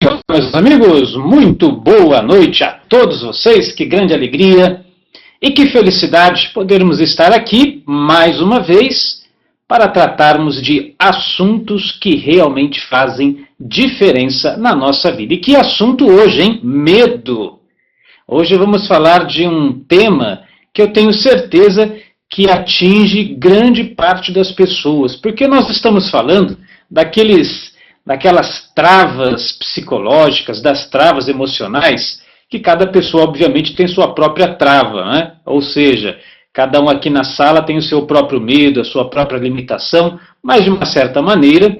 Meus amigos, muito boa noite a todos vocês, que grande alegria e que felicidade podermos estar aqui mais uma vez para tratarmos de assuntos que realmente fazem diferença na nossa vida. E que assunto hoje, hein? Medo! Hoje vamos falar de um tema que eu tenho certeza que atinge grande parte das pessoas, porque nós estamos falando daquelas travas psicológicas, das travas emocionais, que cada pessoa, obviamente, tem sua própria trava, né? Ou seja, cada um aqui na sala tem o seu próprio medo, a sua própria limitação, mas de uma certa maneira,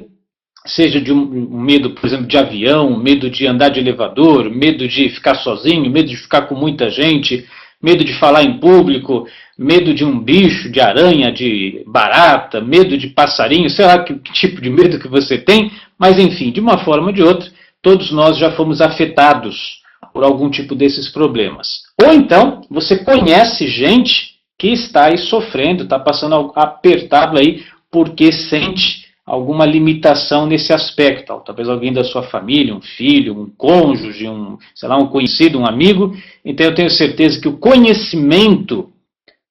seja de um medo, por exemplo, de avião, medo de andar de elevador, medo de ficar sozinho, medo de ficar com muita gente, medo de falar em público, medo de um bicho, de aranha, de barata, medo de passarinho, sei lá que tipo de medo que você tem, mas enfim, de uma forma ou de outra, todos nós já fomos afetados por algum tipo desses problemas. Ou então, você conhece gente que está aí sofrendo, está passando apertado aí porque sente alguma limitação nesse aspecto. Talvez alguém da sua família, um filho, um cônjuge, um conhecido, um amigo. Então eu tenho certeza que o conhecimento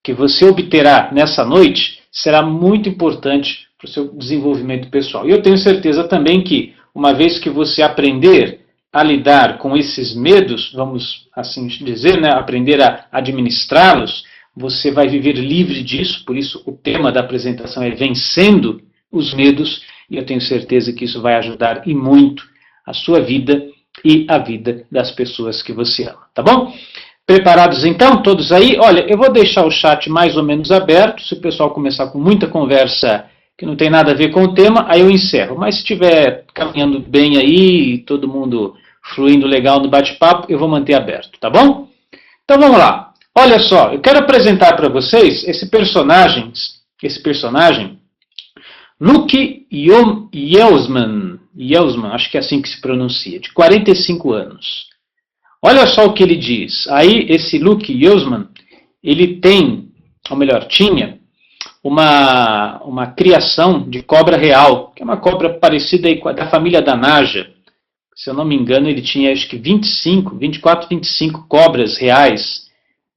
que você obterá nessa noite será muito importante para o seu desenvolvimento pessoal. E eu tenho certeza também que, uma vez que você aprender a lidar com esses medos, vamos assim dizer, né, aprender a administrá-los, você vai viver livre disso. Por isso o tema da apresentação é Vencendo os Medos, e eu tenho certeza que isso vai ajudar e muito a sua vida e a vida das pessoas que você ama, tá bom? Preparados então, todos aí? Olha, eu vou deixar o chat mais ou menos aberto. Se o pessoal começar com muita conversa que não tem nada a ver com o tema, aí eu encerro. Mas se estiver caminhando bem aí, todo mundo fluindo legal no bate-papo, eu vou manter aberto, tá bom? Então vamos lá. Olha só, eu quero apresentar para vocês esse personagem, Luke Yelsman, acho que é assim que se pronuncia, de 45 anos. Olha só o que ele diz. Aí, esse Luke Yelsman, ele tem, ou melhor, tinha, uma criação de cobra real, que é uma cobra parecida aí com a da família da Naja. Se eu não me engano, ele tinha acho que 24, 25 cobras reais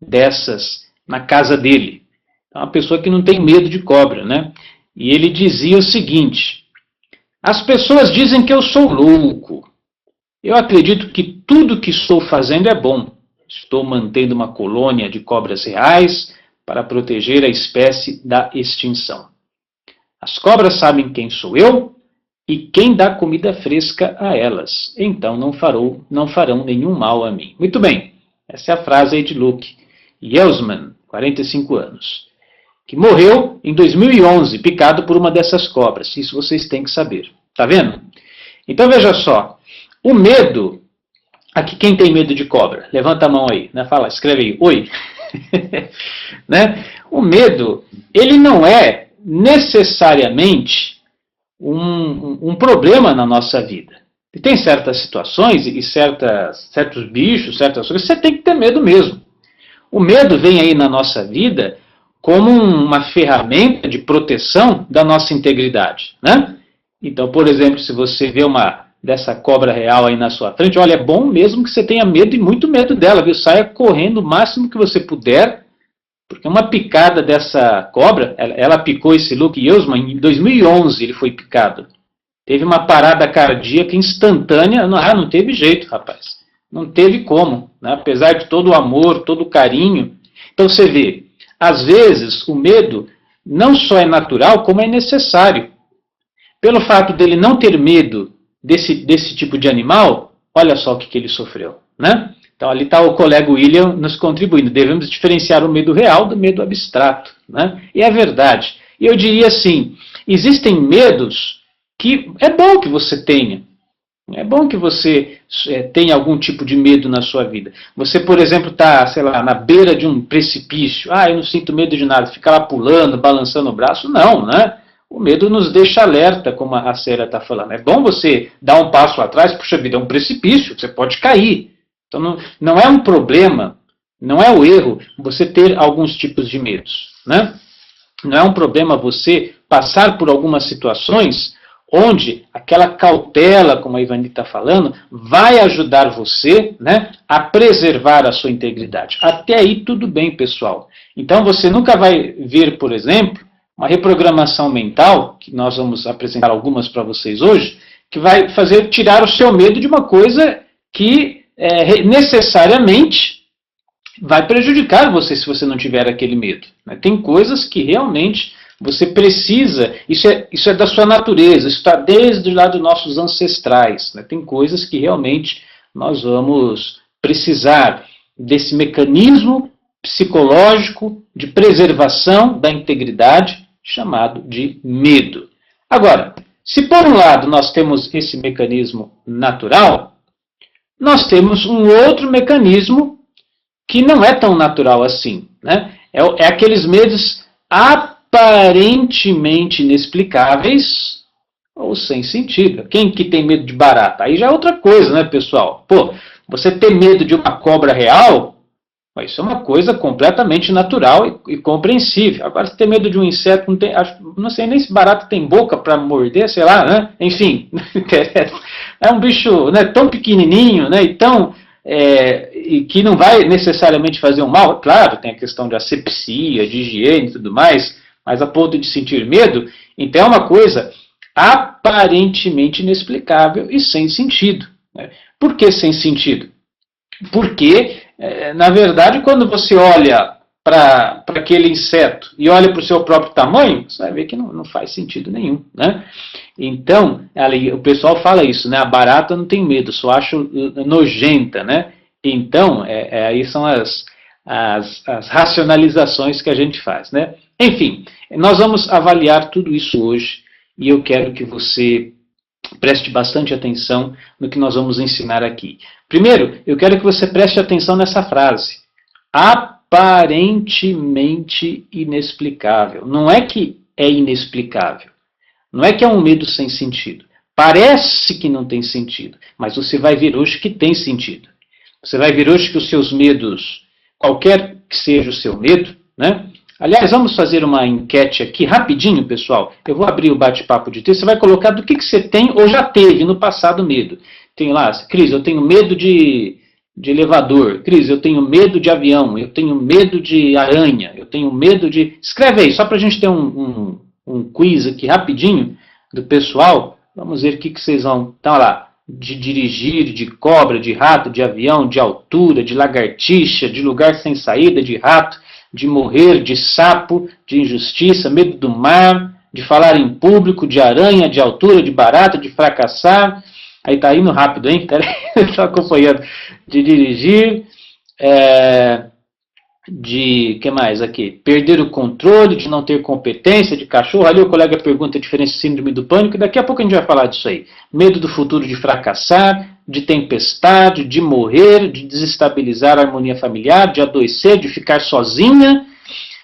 dessas na casa dele. É uma pessoa que não tem medo de cobra, né? E ele dizia o seguinte: as pessoas dizem que eu sou louco. Eu acredito que tudo que estou fazendo é bom. Estou mantendo uma colônia de cobras reais para proteger a espécie da extinção. As cobras sabem quem sou eu e quem dá comida fresca a elas. Então não farão nenhum mal a mim. Muito bem, essa é a frase aí de Luke Yelsman, 45 anos, que morreu em 2011, picado por uma dessas cobras. Isso vocês têm que saber. Tá vendo? Então veja só. O medo, aqui quem tem medo de cobra? Levanta a mão aí, né? Fala, escreve aí, oi. Né? O medo, ele não é necessariamente um problema na nossa vida. E tem certas situações e certos bichos, certas coisas, você tem que ter medo mesmo. O medo vem aí na nossa vida como uma ferramenta de proteção da nossa integridade, né? Então, por exemplo, se você vê dessa cobra real aí na sua frente, olha, é bom mesmo que você tenha medo e muito medo dela, viu? Saia correndo o máximo que você puder, porque uma picada dessa cobra, ela picou esse Luke Yelsman em 2011, ele foi picado. Teve uma parada cardíaca instantânea, não teve jeito, rapaz. Não teve como, né? Apesar de todo o amor, todo o carinho. Então você vê, às vezes o medo não só é natural, como é necessário. Pelo fato dele não ter medo desse tipo de animal, olha só o que ele sofreu, né? Então ali está o colega William nos contribuindo. Devemos diferenciar o medo real do medo abstrato, né? E é verdade. E eu diria assim, existem medos que é bom que você tenha. É bom que você tenha algum tipo de medo na sua vida. Você, por exemplo, está, sei lá, na beira de um precipício. Eu não sinto medo de nada. Fica lá pulando, balançando o braço. Não, né? O medo nos deixa alerta, como a Célia está falando. É bom você dar um passo atrás, puxa vida, é um precipício, você pode cair. Então não é um problema, não é o erro você ter alguns tipos de medos, né? Não é um problema você passar por algumas situações onde aquela cautela, como a Ivani está falando, vai ajudar você, né, a preservar a sua integridade. Até aí tudo bem, pessoal. Então você nunca vai ver, por exemplo, uma reprogramação mental, que nós vamos apresentar algumas para vocês hoje, que vai fazer tirar o seu medo de uma coisa que necessariamente vai prejudicar você se você não tiver aquele medo. Né? Tem coisas que realmente você precisa, isso é da sua natureza, isso está desde lá dos nossos ancestrais. Né? Tem coisas que realmente nós vamos precisar desse mecanismo psicológico de preservação da integridade, chamado de medo. Agora, se por um lado nós temos esse mecanismo natural, nós temos um outro mecanismo que não é tão natural assim. Né? É aqueles medos aparentemente inexplicáveis ou sem sentido. Quem que tem medo de barata? Aí já é outra coisa, né, pessoal? Pô, você ter medo de uma cobra real, isso é uma coisa completamente natural e compreensível. Agora, se ter medo de um inseto, não sei nem se barata tem boca para morder, sei lá, né? Enfim, é um bicho, né, tão pequenininho, né, e que não vai necessariamente fazer um mal. Claro, tem a questão de asepsia, de higiene e tudo mais, mas a ponto de sentir medo, então é uma coisa aparentemente inexplicável e sem sentido. Né? Por que sem sentido? Porque, na verdade, quando você olha para aquele inseto e olha para o seu próprio tamanho, você vai ver que não faz sentido nenhum. Né? Então, o pessoal fala isso, né? A barata não tem medo, só acho nojenta. Né? Então, aí são as racionalizações que a gente faz. Né? Enfim, nós vamos avaliar tudo isso hoje e eu quero que você preste bastante atenção no que nós vamos ensinar aqui. Primeiro, eu quero que você preste atenção nessa frase. Aparentemente inexplicável. Não é que é inexplicável. Não é que é um medo sem sentido. Parece que não tem sentido, mas você vai ver hoje que tem sentido. Você vai ver hoje que os seus medos, qualquer que seja o seu medo, né? Aliás, vamos fazer uma enquete aqui rapidinho, pessoal. Eu vou abrir o bate-papo de texto. Você vai colocar do que você tem ou já teve no passado medo. Tem lá, Cris, eu tenho medo de elevador. Cris, eu tenho medo de avião. Eu tenho medo de aranha. Eu tenho medo de... Escreve aí, só para a gente ter um quiz aqui rapidinho do pessoal. Vamos ver o que vocês vão... Então, lá, de dirigir, de cobra, de rato, de avião, de altura, de lagartixa, de lugar sem saída, de rato, de morrer, de sapo, de injustiça, medo do mar, de falar em público, de aranha, de altura, de barata, de fracassar. Aí tá indo rápido, hein? Peraí, estou acompanhando. De dirigir, que mais aqui? Perder o controle, de não ter competência, de cachorro. Ali o colega pergunta a diferença de síndrome do pânico, e daqui a pouco a gente vai falar disso aí. Medo do futuro, de fracassar, de tempestade, de morrer, de desestabilizar a harmonia familiar, de adoecer, de ficar sozinha,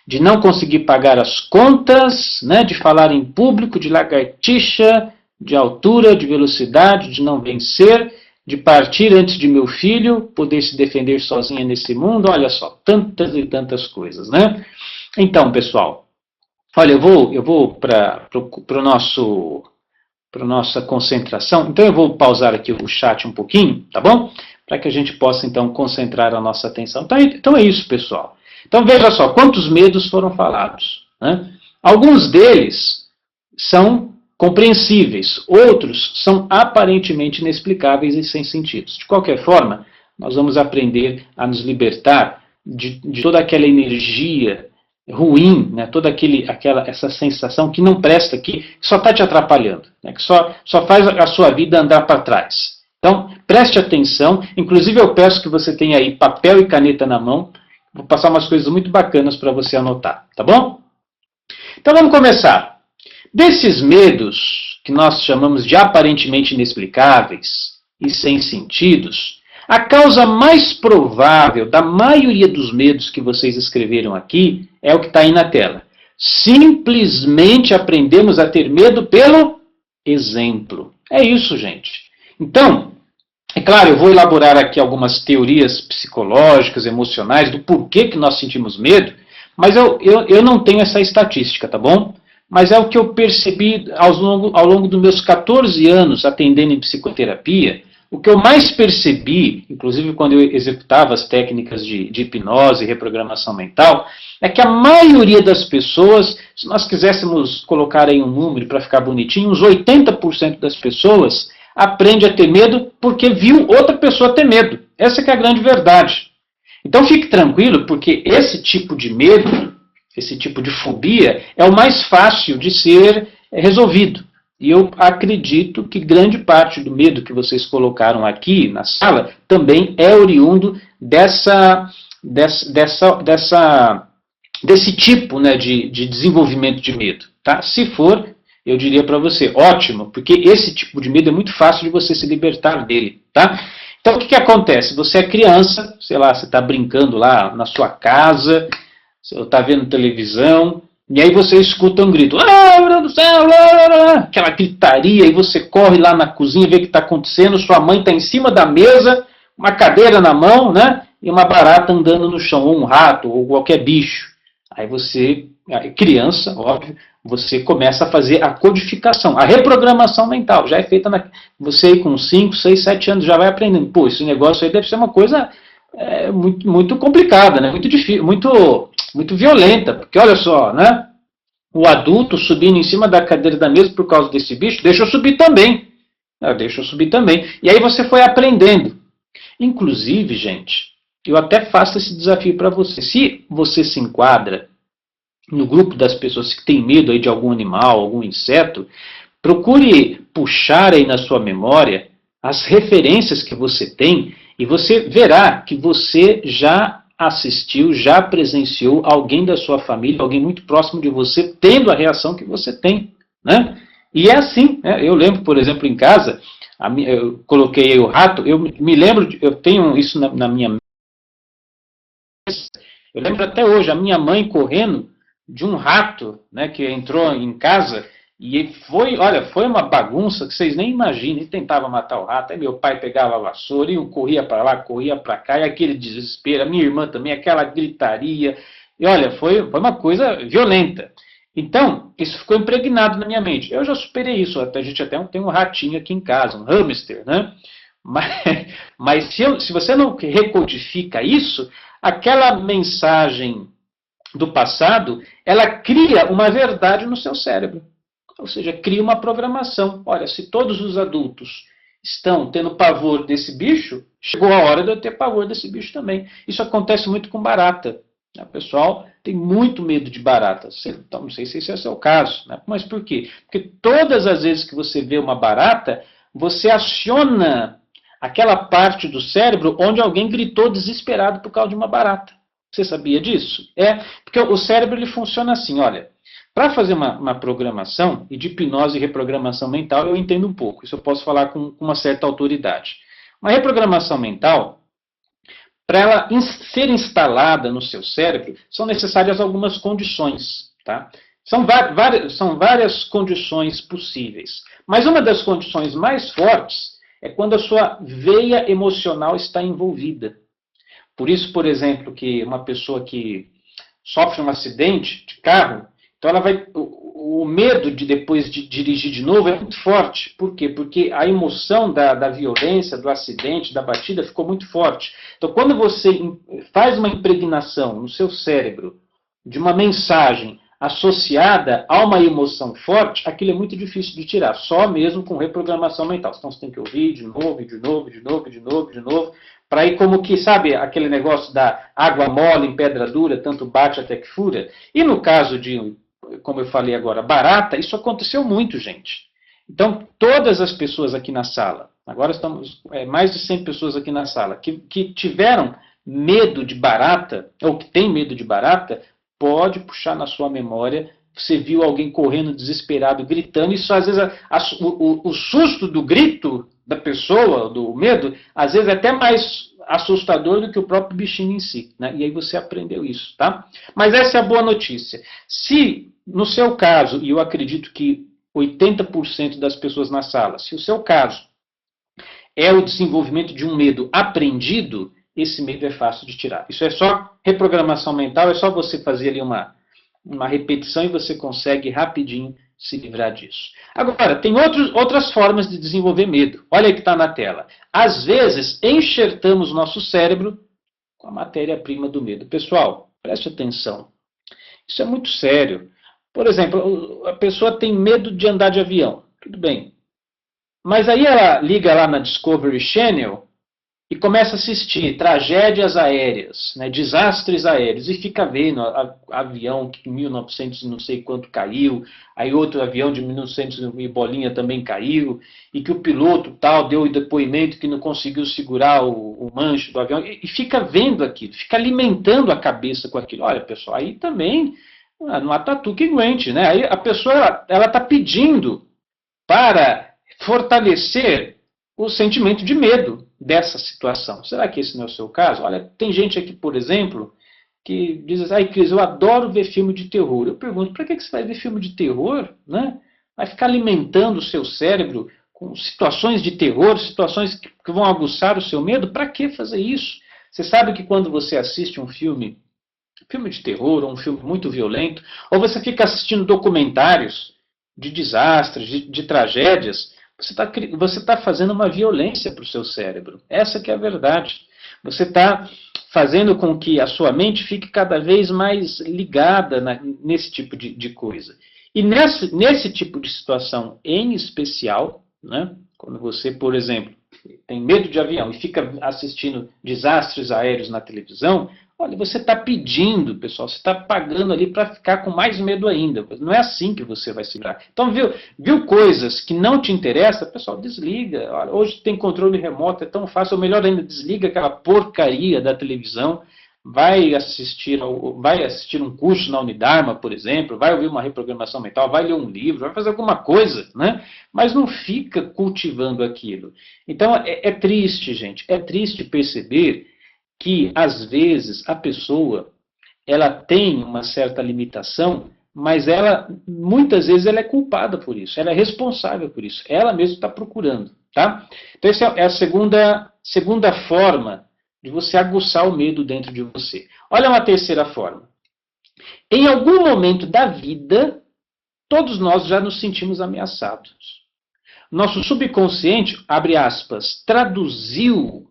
de não conseguir pagar as contas, né, de falar em público, de lagartixa, de altura, de velocidade, de não vencer, de partir antes de meu filho, poder se defender sozinha nesse mundo. Olha só, tantas e tantas coisas, né? Então, pessoal, olha, eu vou para nossa concentração. Então eu vou pausar aqui o chat um pouquinho, tá bom? Para que a gente possa então concentrar a nossa atenção. Então é isso, pessoal. Então veja só, quantos medos foram falados. Né? Alguns deles são compreensíveis, outros são aparentemente inexplicáveis e sem sentido. De qualquer forma, nós vamos aprender a nos libertar de toda aquela energia ruim, né? Toda essa sensação que não presta, que só está te atrapalhando, né? Que só faz a sua vida andar para trás. Então, preste atenção. Inclusive, eu peço que você tenha aí papel e caneta na mão. Vou passar umas coisas muito bacanas para você anotar, tá bom? Então, vamos começar. Desses medos, que nós chamamos de aparentemente inexplicáveis e sem sentidos, a causa mais provável da maioria dos medos que vocês escreveram aqui é o que está aí na tela. Simplesmente aprendemos a ter medo pelo exemplo. É isso, gente. Então, é claro, eu vou elaborar aqui algumas teorias psicológicas, emocionais, do porquê que nós sentimos medo, mas eu não tenho essa estatística, tá bom? mas é o que eu percebi ao longo dos meus 14 anos atendendo em psicoterapia. O que eu mais percebi, inclusive quando eu executava as técnicas de hipnose e reprogramação mental, é que a maioria das pessoas, se nós quiséssemos colocar aí um número para ficar bonitinho, uns 80% das pessoas aprende a ter medo porque viu outra pessoa ter medo. Essa que é a grande verdade. Então fique tranquilo, porque esse tipo de medo, esse tipo de fobia, é o mais fácil de ser resolvido. E eu acredito que grande parte do medo que vocês colocaram aqui na sala também é oriundo desse tipo, né, de desenvolvimento de medo. Tá? Se for, eu diria para você, ótimo, porque esse tipo de medo é muito fácil de você se libertar dele. Tá? Então, o que acontece? Você é criança, sei lá, você está brincando lá na sua casa, você está vendo televisão, e aí você escuta um grito, ah, meu Deus do céu, aquela gritaria, e você corre lá na cozinha, vê o que está acontecendo, sua mãe está em cima da mesa, uma cadeira na mão, né, e uma barata andando no chão, ou um rato, ou qualquer bicho. Aí você, criança, óbvio, você começa a fazer a codificação, a reprogramação mental, já é feita, você com 5, 6, 7 anos já vai aprendendo, pô, esse negócio aí deve ser uma coisa muito, muito complicada, né, muito difícil, muito violenta, porque olha só, né? O adulto subindo em cima da cadeira da mesa por causa desse bicho, deixa eu subir também. Deixa eu subir também. E aí você foi aprendendo. Inclusive, gente, eu até faço esse desafio para você. Se você se enquadra no grupo das pessoas que têm medo aí de algum animal, algum inseto, procure puxar aí na sua memória as referências que você tem e você verá que você já assistiu, já presenciou alguém da sua família, alguém muito próximo de você, tendo a reação que você tem. Né? E é assim, né? Eu lembro, por exemplo, em casa, eu coloquei aí o rato, eu me lembro, eu tenho isso na minha... Eu lembro até hoje, a minha mãe correndo de um rato, né, que entrou em casa, e foi, olha, foi uma bagunça que vocês nem imaginam. Ele tentava matar o rato, aí meu pai pegava a vassoura e corria para lá, corria para cá, e aquele desespero, a minha irmã também, aquela gritaria. E olha, foi uma coisa violenta. Então, isso ficou impregnado na minha mente. Eu já superei isso, a gente até tem um ratinho aqui em casa, um hamster, né? Mas se você não recodifica isso, aquela mensagem do passado, ela cria uma verdade no seu cérebro. Ou seja, cria uma programação. Olha, se todos os adultos estão tendo pavor desse bicho, chegou a hora de eu ter pavor desse bicho também. Isso acontece muito com barata. O pessoal tem muito medo de barata. Então, não sei se esse é o seu caso. Né? Mas por quê? Porque todas as vezes que você vê uma barata, você aciona aquela parte do cérebro onde alguém gritou desesperado por causa de uma barata. Você sabia disso? Porque o cérebro ele funciona assim, olha. Para fazer uma programação, e de hipnose e reprogramação mental eu entendo um pouco, isso eu posso falar com uma certa autoridade. Uma reprogramação mental, para ela ser instalada no seu cérebro, são necessárias algumas condições. Tá? São várias condições possíveis. Mas uma das condições mais fortes é quando a sua veia emocional está envolvida. Por isso, por exemplo, que uma pessoa que sofre um acidente de carro, então ela o medo de depois de dirigir de novo é muito forte. Por quê? Porque a emoção da violência, do acidente, da batida ficou muito forte. Então quando você faz uma impregnação no seu cérebro de uma mensagem associada a uma emoção forte, aquilo é muito difícil de tirar, só mesmo com reprogramação mental. Então você tem que ouvir de novo, de novo, de novo, de novo, de novo, para ir como que, sabe, aquele negócio da água mole em pedra dura, tanto bate até que fura. E no caso de, como eu falei agora, barata, isso aconteceu muito, gente. Então, todas as pessoas aqui na sala, agora estamos mais de 100 pessoas aqui na sala, que tiveram medo de barata, ou que tem medo de barata, pode puxar na sua memória, você viu alguém correndo desesperado, gritando, isso às vezes, o susto do grito da pessoa, do medo, às vezes é até mais assustador do que o próprio bichinho em si. Né? E aí você aprendeu isso, tá? Mas essa é a boa notícia. Se, no seu caso, e eu acredito que 80% das pessoas na sala, se o seu caso é o desenvolvimento de um medo aprendido, esse medo é fácil de tirar. Isso é só reprogramação mental, é só você fazer ali uma repetição e você consegue rapidinho se livrar disso. Agora, tem outras formas de desenvolver medo. Olha aí que está na tela. Às vezes, enxertamos nosso cérebro com a matéria-prima do medo. Pessoal, preste atenção. Isso é muito sério. Por exemplo, a pessoa tem medo de andar de avião. Tudo bem. Mas aí ela liga lá na Discovery Channel e começa a assistir tragédias aéreas, né, desastres aéreos, e fica vendo avião que em 1900 não sei quanto caiu, aí outro avião de 1900 e bolinha também caiu, e que o piloto tal deu o depoimento que não conseguiu segurar o manche do avião, e fica vendo aquilo, fica alimentando a cabeça com aquilo. Olha, pessoal, aí também não há tatu que aguente, né? Aí a pessoa ela está pedindo para fortalecer o sentimento de medo dessa situação. Será que esse não é o seu caso? Olha, tem gente aqui, por exemplo, que diz assim, ai, Cris, eu adoro ver filme de terror. Eu pergunto, para que você vai ver filme de terror? Né? Vai ficar alimentando o seu cérebro com situações de terror, situações que vão aguçar o seu medo? Para que fazer isso? Você sabe que quando você assiste um filme de terror, ou um filme muito violento, ou você fica assistindo documentários de desastres, de tragédias, você tá fazendo uma violência para o seu cérebro. Essa que é a verdade. Você está fazendo com que a sua mente fique cada vez mais ligada nesse tipo de coisa. E nesse tipo de situação em especial, né, quando você, por exemplo, tem medo de avião e fica assistindo desastres aéreos na televisão, olha, você está pedindo, pessoal, você está pagando ali para ficar com mais medo ainda. Não é assim que você vai se livrar. Então, viu coisas que não te interessam, pessoal, desliga. Olha, hoje tem controle remoto, é tão fácil. Ou melhor ainda, desliga aquela porcaria da televisão. Vai assistir um curso na Unidarma, por exemplo, vai ouvir uma reprogramação mental, vai ler um livro, vai fazer alguma coisa, né? Mas não fica cultivando aquilo. Então, é triste, gente, é triste perceber que, às vezes, a pessoa ela tem uma certa limitação, mas muitas vezes, ela é culpada por isso, ela é responsável por isso, ela mesma está procurando. Tá? Então, essa é a segunda forma de você aguçar o medo dentro de você. Olha uma terceira forma. Em algum momento da vida, todos nós já nos sentimos ameaçados. Nosso subconsciente, abre aspas, traduziu,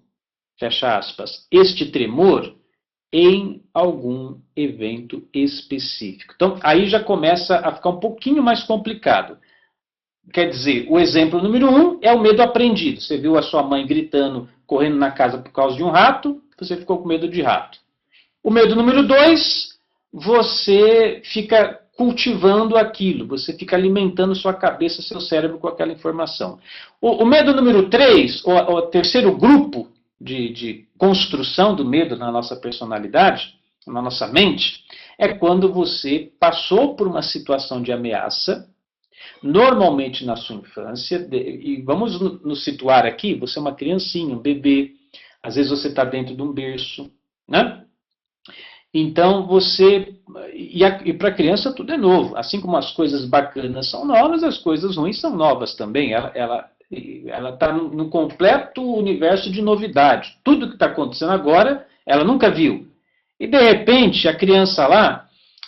fecha aspas, este tremor em algum evento específico. Então, aí já começa a ficar um pouquinho mais complicado. Quer dizer, o exemplo número 1 é o medo aprendido. Você viu a sua mãe gritando, correndo na casa por causa de um rato, você ficou com medo de rato. O medo número 2, você fica cultivando aquilo, você fica alimentando sua cabeça, seu cérebro com aquela informação. O medo número 3, o terceiro grupo de construção do medo na nossa personalidade, na nossa mente, é quando você passou por uma situação de ameaça, normalmente na sua infância, e vamos nos situar aqui, você é uma criancinha, um bebê, às vezes você está dentro de um berço, né? Então você, e para a criança tudo é novo, assim como as coisas bacanas são novas, as coisas ruins são novas também, ela está no completo universo de novidade, tudo que está acontecendo agora, ela nunca viu, e de repente a criança lá,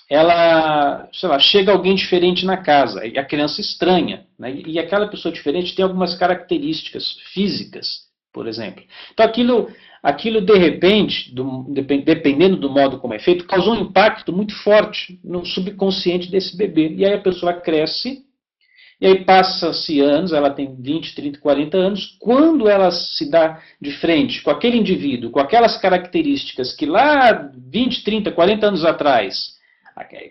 ela, sei lá, chega alguém diferente na casa, e a criança estranha, né? E aquela pessoa diferente tem algumas características físicas, por exemplo. Então aquilo de repente, dependendo do modo como é feito, causou um impacto muito forte no subconsciente desse bebê. E aí a pessoa cresce, e aí passa-se anos, ela tem 20, 30, 40 anos, quando ela se dá de frente com aquele indivíduo, com aquelas características que lá 20, 30, 40 anos atrás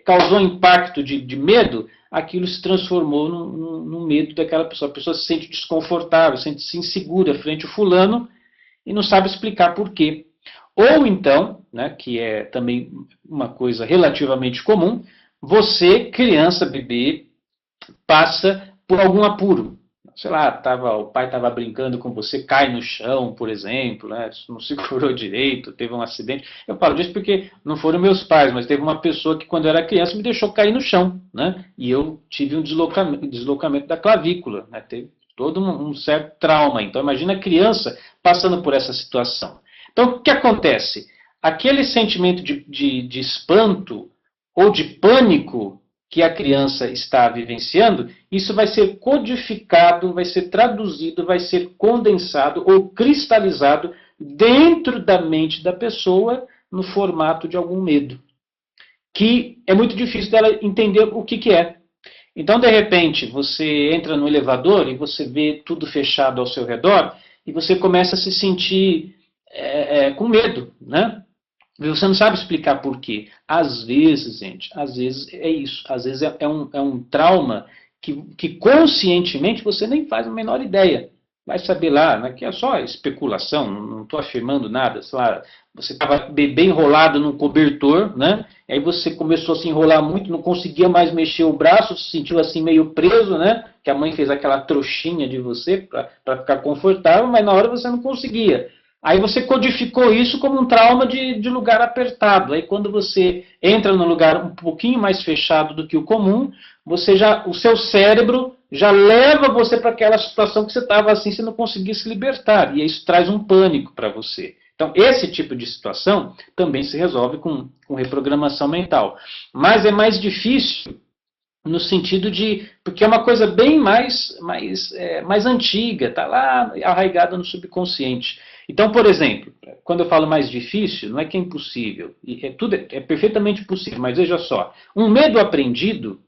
causou impacto de medo, aquilo se transformou num medo daquela pessoa. A pessoa se sente desconfortável, sente-se insegura frente ao fulano e não sabe explicar por quê. Ou então, né, que é também uma coisa relativamente comum, você, criança, bebê, passa por algum apuro. Sei lá, o pai estava brincando com você, cai no chão, por exemplo, né, não segurou direito, teve um acidente. Eu falo disso porque não foram meus pais, mas teve uma pessoa que, quando eu era criança, me deixou cair no chão, né, e eu tive um deslocamento da clavícula, né, teve todo um certo trauma. Então, imagina a criança passando por essa situação. Então, o que acontece? Aquele sentimento de espanto ou de pânico que a criança está vivenciando, isso vai ser codificado, vai ser traduzido, vai ser condensado ou cristalizado dentro da mente da pessoa no formato de algum medo, que é muito difícil dela entender o que é. Então, de repente, você entra no elevador e você vê tudo fechado ao seu redor e você começa a se sentir com medo, né? Você não sabe explicar por quê. Às vezes, gente, às vezes é isso. Às vezes é um trauma que conscientemente você nem faz a menor ideia. Vai saber lá, né, que é só especulação, não estou afirmando nada. Sei lá, você estava bem enrolado num cobertor, né? Aí você começou a se enrolar muito, não conseguia mais mexer o braço, se sentiu assim meio preso, né? Que a mãe fez aquela trouxinha de você para ficar confortável, mas na hora você não conseguia. Aí você codificou isso como um trauma de lugar apertado. Aí quando você entra num lugar um pouquinho mais fechado do que o comum, o seu cérebro já leva você para aquela situação que você estava assim, você não conseguia se libertar. E isso traz um pânico para você. Então, esse tipo de situação também se resolve com reprogramação mental. Mas é mais difícil no sentido de... Porque é uma coisa bem mais antiga, está lá arraigada no subconsciente. Então, por exemplo, quando eu falo mais difícil, não é que é impossível. É perfeitamente possível, mas veja só. Um medo aprendido,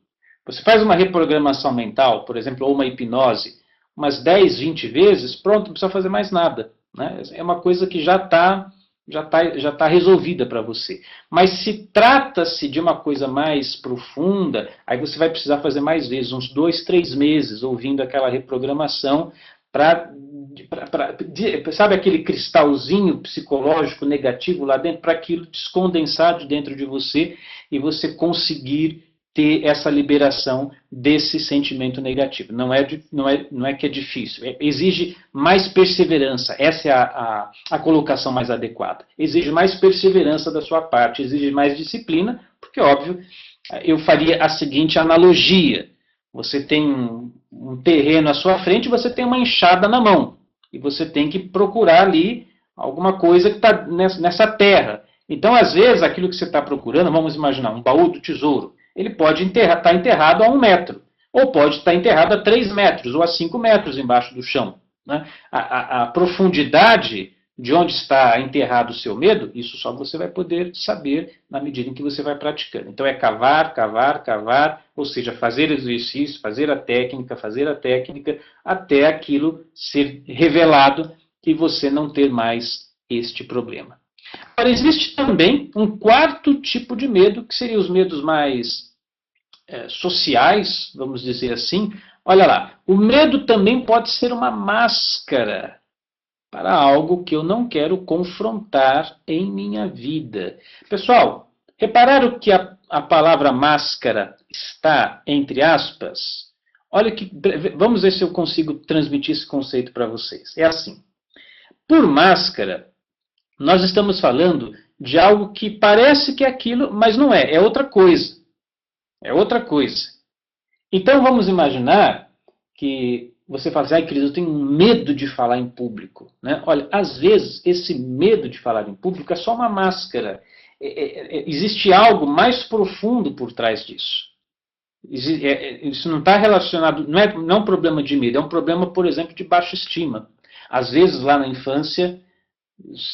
você faz uma reprogramação mental, por exemplo, ou uma hipnose, umas 10, 20 vezes, pronto, não precisa fazer mais nada. Né? É uma coisa que já está resolvida para você. Mas se trata-se de uma coisa mais profunda, aí você vai precisar fazer mais vezes, uns 2, 3 meses, ouvindo aquela reprogramação, sabe aquele cristalzinho psicológico negativo lá dentro, para aquilo descondensar de dentro de você e você conseguir ter essa liberação desse sentimento negativo. Não é que é difícil, exige mais perseverança, essa é a colocação mais adequada. Exige mais perseverança da sua parte, exige mais disciplina, porque, óbvio, eu faria a seguinte analogia. Você tem um terreno à sua frente e você tem uma enxada na mão. E você tem que procurar ali alguma coisa que está nessa terra. Então, às vezes, aquilo que você está procurando, vamos imaginar, um baú do tesouro, ele pode estar enterrado a 1 metro, ou pode estar enterrado a 3 metros, ou a 5 metros embaixo do chão. Né? A profundidade de onde está enterrado o seu medo, isso só você vai poder saber na medida em que você vai praticando. Então é cavar, cavar, cavar, ou seja, fazer exercício, fazer a técnica, até aquilo ser revelado e você não ter mais este problema. Agora, existe também um quarto tipo de medo, que seriam os medos mais sociais, vamos dizer assim. Olha lá, o medo também pode ser uma máscara para algo que eu não quero confrontar em minha vida. Pessoal, repararam que a palavra máscara está entre aspas? Olha que, vamos ver se eu consigo transmitir esse conceito para vocês. É assim, por máscara, nós estamos falando de algo que parece que é aquilo, mas não é, é outra coisa. É outra coisa. Então vamos imaginar que você fala assim, ai, querido, eu tenho medo de falar em público. Né? Olha, às vezes, esse medo de falar em público é só uma máscara. Existe algo mais profundo por trás disso. Isso não está relacionado, não é um problema de medo, é um problema, por exemplo, de baixa estima. Às vezes, lá na infância,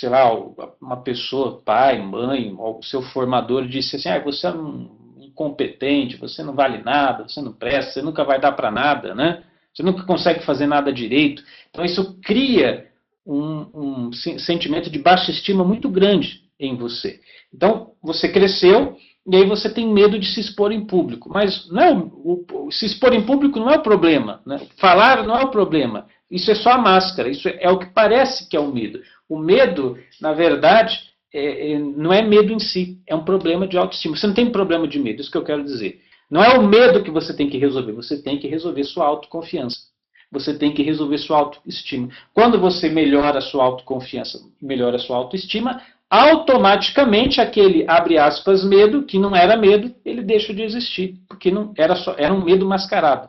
sei lá, uma pessoa, pai, mãe, ou seu formador disse assim, você é um incompetente, você não vale nada, você não presta, você nunca vai dar para nada, né? Você nunca consegue fazer nada direito. Então isso cria um sentimento de baixa estima muito grande em você. Então você cresceu e aí você tem medo de se expor em público. Mas não é se expor em público não é o problema. Né? Falar não é o problema. Isso é só a máscara. Isso é o que parece que é o medo. O medo, na verdade, não é medo em si. É um problema de autoestima. Você não tem problema de medo, isso que eu quero dizer. Não é o medo que você tem que resolver, você tem que resolver sua autoconfiança. Você tem que resolver sua autoestima. Quando você melhora a sua autoconfiança, melhora a sua autoestima, automaticamente aquele, abre aspas, medo, que não era medo, ele deixa de existir, porque não era um medo mascarado.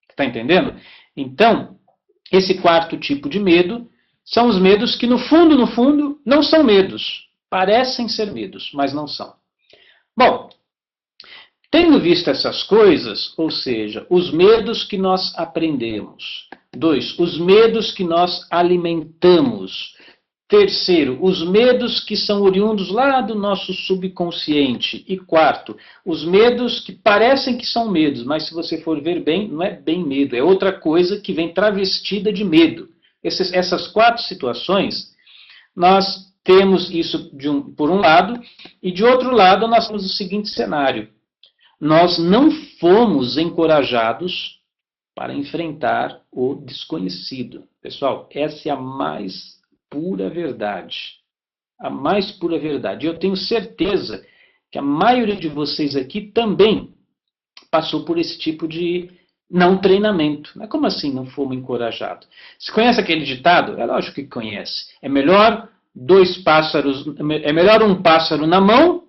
Está entendendo? Então, esse quarto tipo de medo são os medos que, no fundo, não são medos. Parecem ser medos, mas não são. Bom, Tendo visto essas coisas, ou seja, os medos que nós aprendemos. 2, os medos que nós alimentamos. Terceiro, os medos que são oriundos lá do nosso subconsciente. E quarto, os medos que parecem que são medos, mas se você for ver bem, não é bem medo, é outra coisa que vem travestida de medo. Essas 4 situações, nós temos isso por um lado, e de outro lado nós temos o seguinte cenário. Nós não fomos encorajados para enfrentar o desconhecido. Pessoal, essa é a mais pura verdade. A mais pura verdade. Eu tenho certeza que a maioria de vocês aqui também passou por esse tipo de não treinamento. Mas como assim não fomos encorajados? Você conhece aquele ditado? É lógico que conhece. É melhor um pássaro na mão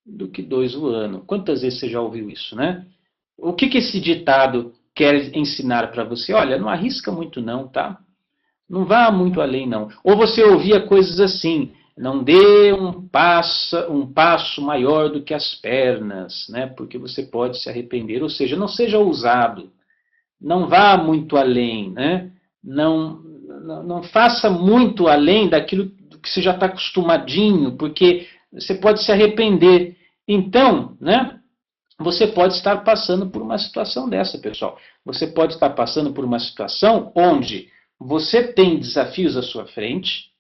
do que 2 voando. Quantas vezes você já ouviu isso, né? O que esse ditado quer ensinar para você? Olha, não arrisca muito não, tá? Não vá muito além, não. Ou você ouvia coisas assim, não dê um passo maior do que as pernas, né? Porque você pode se arrepender. Ou seja, não seja ousado. Não vá muito além, né? Não faça muito além daquilo que você já está acostumadinho, porque você pode se arrepender. Então, né? Você pode estar passando por uma situação dessa, pessoal. Você pode estar passando por uma situação onde você tem desafios à sua frente,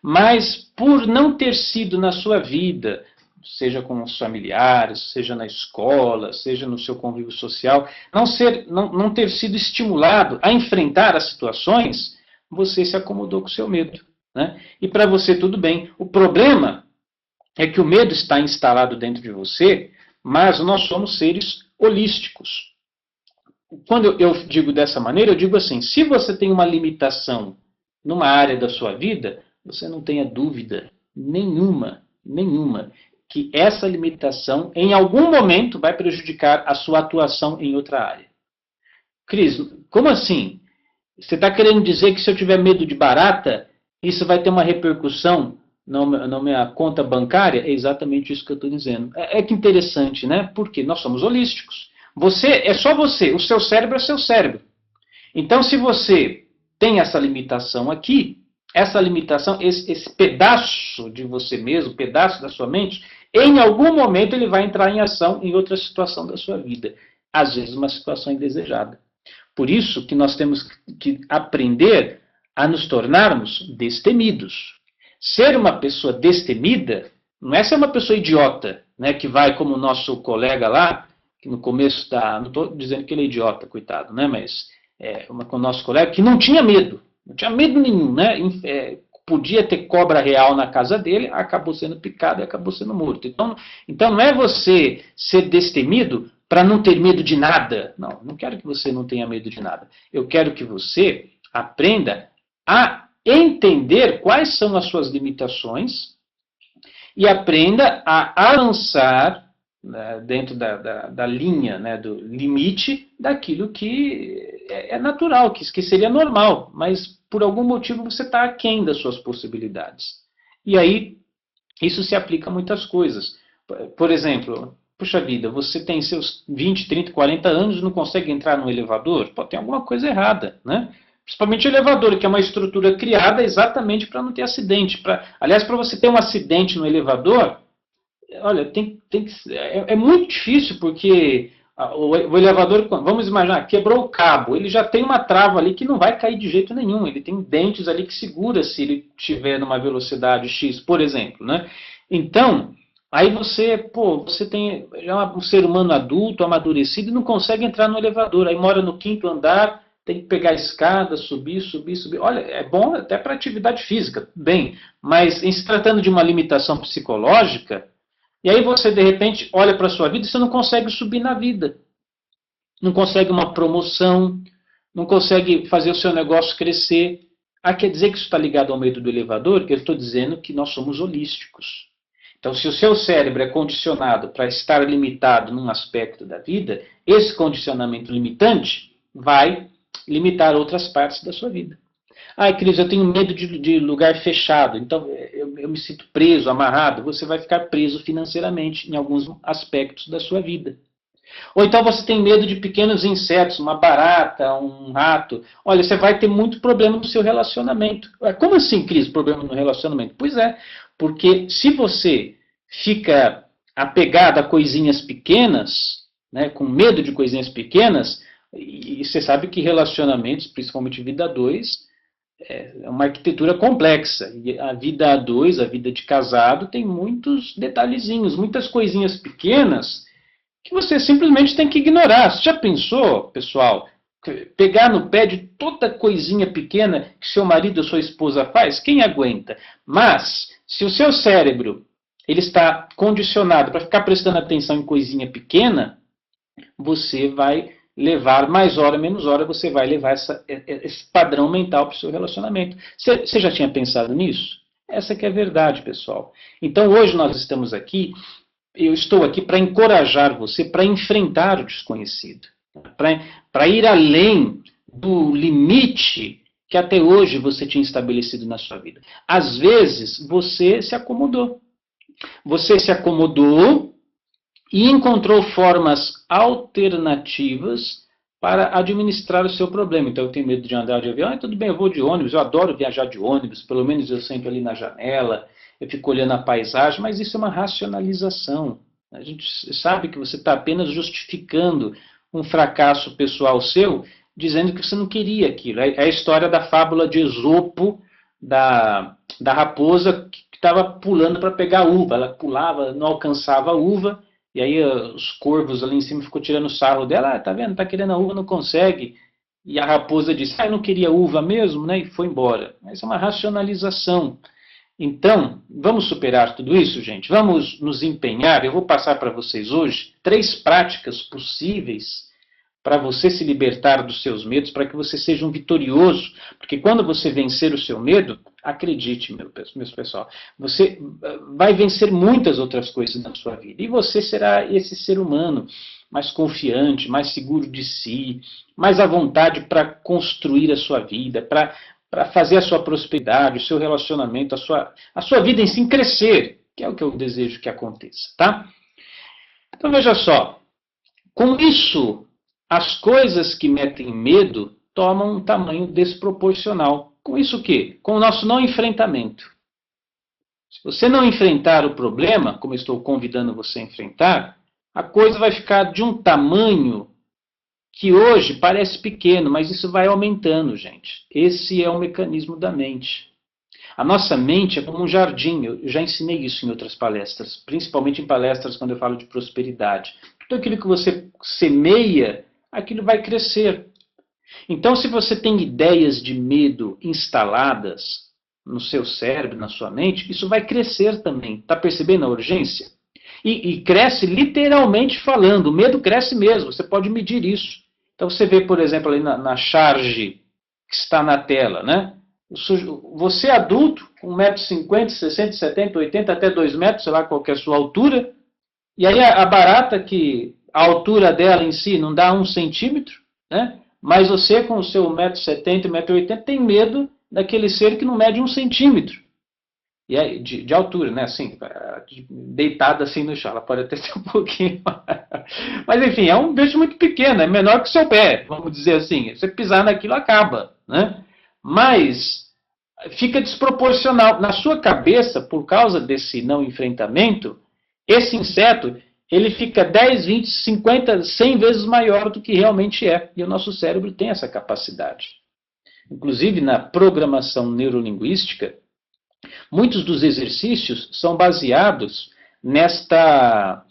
mas por não ter sido na sua vida, seja com os familiares, seja na escola, seja no seu convívio social, não ter sido estimulado a enfrentar as situações, você se acomodou com o seu medo, né? E para você tudo bem. O problema é que o medo está instalado dentro de você, mas nós somos seres holísticos. Quando eu digo dessa maneira, eu digo assim, se você tem uma limitação numa área da sua vida, você não tenha dúvida nenhuma, que essa limitação, em algum momento, vai prejudicar a sua atuação em outra área. Cris, como assim? Você está querendo dizer que se eu tiver medo de barata, isso vai ter uma repercussão na minha conta bancária? É exatamente isso que eu estou dizendo. É que interessante, né? Porque nós somos holísticos. É só você, o seu cérebro é seu cérebro. Então, se você tem essa limitação aqui, essa limitação, esse pedaço de você mesmo, pedaço da sua mente, em algum momento ele vai entrar em ação em outra situação da sua vida. Às vezes uma situação indesejada. Por isso que nós temos que aprender a nos tornarmos destemidos. Ser uma pessoa destemida não é ser uma pessoa idiota, né, que vai como o nosso colega lá, que no começo não estou dizendo que ele é idiota, coitado, né, mas com o nosso colega que não tinha medo nenhum, né, podia ter cobra real na casa dele, acabou sendo picado e acabou sendo morto. Então não é você ser destemido para não ter medo de nada. Não quero que você não tenha medo de nada. Eu quero que você aprenda a entender quais são as suas limitações e aprenda a avançar, né, dentro da linha, né, do limite daquilo que é natural, que seria normal, mas por algum motivo você está aquém das suas possibilidades. E aí, isso se aplica a muitas coisas. Por exemplo, puxa vida, você tem seus 20, 30, 40 anos e não consegue entrar no elevador? Pô, tem alguma coisa errada, né? Principalmente o elevador, que é uma estrutura criada exatamente para não ter acidente. Aliás, para você ter um acidente no elevador, olha, é muito difícil, porque o elevador, vamos imaginar, quebrou o cabo, ele já tem uma trava ali que não vai cair de jeito nenhum, ele tem dentes ali que segura se ele estiver numa velocidade X, por exemplo, né? Então, aí você tem já um ser humano adulto, amadurecido, e não consegue entrar no elevador, aí mora no 5º andar, tem que pegar a escada, subir. Olha, é bom até para atividade física, bem, mas em se tratando de uma limitação psicológica, e aí você, de repente, olha para a sua vida e você não consegue subir na vida. Não consegue uma promoção, não consegue fazer o seu negócio crescer. Quer dizer que isso está ligado ao medo do elevador? Eu estou dizendo que nós somos holísticos. Então, se o seu cérebro é condicionado para estar limitado num aspecto da vida, esse condicionamento limitante vai limitar outras partes da sua vida. Ah, Cris, eu tenho medo de lugar fechado, então eu me sinto preso, amarrado. Você vai ficar preso financeiramente em alguns aspectos da sua vida. Ou então você tem medo de pequenos insetos, uma barata, um rato. Olha, você vai ter muito problema no seu relacionamento. Como assim, Cris, problema no relacionamento? Pois é, porque se você fica apegado a coisinhas pequenas, né, com medo de coisinhas pequenas, e você sabe que relacionamentos, principalmente vida a dois, é uma arquitetura complexa. E a vida a dois, a vida de casado, tem muitos detalhezinhos, muitas coisinhas pequenas que você simplesmente tem que ignorar. Você já pensou, pessoal, pegar no pé de toda coisinha pequena que seu marido ou sua esposa faz? Quem aguenta? Mas, se o seu cérebro ele está condicionado para ficar prestando atenção em coisinha pequena, você vai levar mais hora, menos hora, você vai levar esse padrão mental para o seu relacionamento. Você já tinha pensado nisso? Essa que é a verdade, pessoal. Então, hoje nós estamos aqui, eu estou aqui para encorajar você para enfrentar o desconhecido, para ir além do limite que até hoje você tinha estabelecido na sua vida. Às vezes, você se acomodou. Você se acomodou e encontrou formas alternativas para administrar o seu problema. Então, eu tenho medo de andar de avião. Ah, tudo bem, eu vou de ônibus, eu adoro viajar de ônibus, pelo menos eu sento ali na janela, eu fico olhando a paisagem, mas isso é uma racionalização. A gente sabe que você está apenas justificando um fracasso pessoal seu, dizendo que você não queria aquilo. É a história da fábula de Esopo, da raposa que estava pulando para pegar a uva. Ela pulava, não alcançava a uva, e aí os corvos ali em cima ficou tirando sarro dela. Ah, tá vendo? Tá querendo a uva, não consegue. E a raposa disse, ah, eu não queria uva mesmo, né? E foi embora. Essa é uma racionalização. Então, vamos superar tudo isso, gente? Vamos nos empenhar. Eu vou passar para vocês hoje 3 práticas possíveis para você se libertar dos seus medos, para que você seja um vitorioso. Porque quando você vencer o seu medo, acredite, meus pessoal, você vai vencer muitas outras coisas na sua vida. E você será esse ser humano mais confiante, mais seguro de si, mais à vontade para construir a sua vida, para fazer a sua prosperidade, o seu relacionamento, a sua vida em si crescer, que é o que eu desejo que aconteça, tá? Então veja só, com isso, as coisas que metem medo tomam um tamanho desproporcional. Com isso o quê? Com o nosso não enfrentamento. Se você não enfrentar o problema, como eu estou convidando você a enfrentar, a coisa vai ficar de um tamanho que hoje parece pequeno, mas isso vai aumentando, gente. Esse é o mecanismo da mente. A nossa mente é como um jardim, eu já ensinei isso em outras palestras, principalmente em palestras quando eu falo de prosperidade. Tudo aquilo que você semeia, aquilo vai crescer. Então, se você tem ideias de medo instaladas no seu cérebro, na sua mente, isso vai crescer também. Está percebendo a urgência? E cresce literalmente falando, o medo cresce mesmo, você pode medir isso. Então você vê, por exemplo, ali na charge que está na tela, né? Você adulto, com 1,50 m, 60, 70, 80, até 2 metros, sei lá qual que é a sua altura, e aí a barata, que a altura dela em si não dá 1 centímetro, né? Mas você com o seu 1,70 m, 1,80 m, tem medo daquele ser que não mede 1 centímetro. E é de altura, né? Assim, deitada assim no chão. Ela pode até ser um pouquinho. Mas enfim, é um bicho muito pequeno, é menor que o seu pé, vamos dizer assim. Você pisar naquilo acaba, né? Mas fica desproporcional. Na sua cabeça, por causa desse não enfrentamento, esse inseto ele fica 10, 20, 50, 100 vezes maior do que realmente é. E o nosso cérebro tem essa capacidade. Inclusive, na programação neurolinguística, muitos dos exercícios são baseados nessa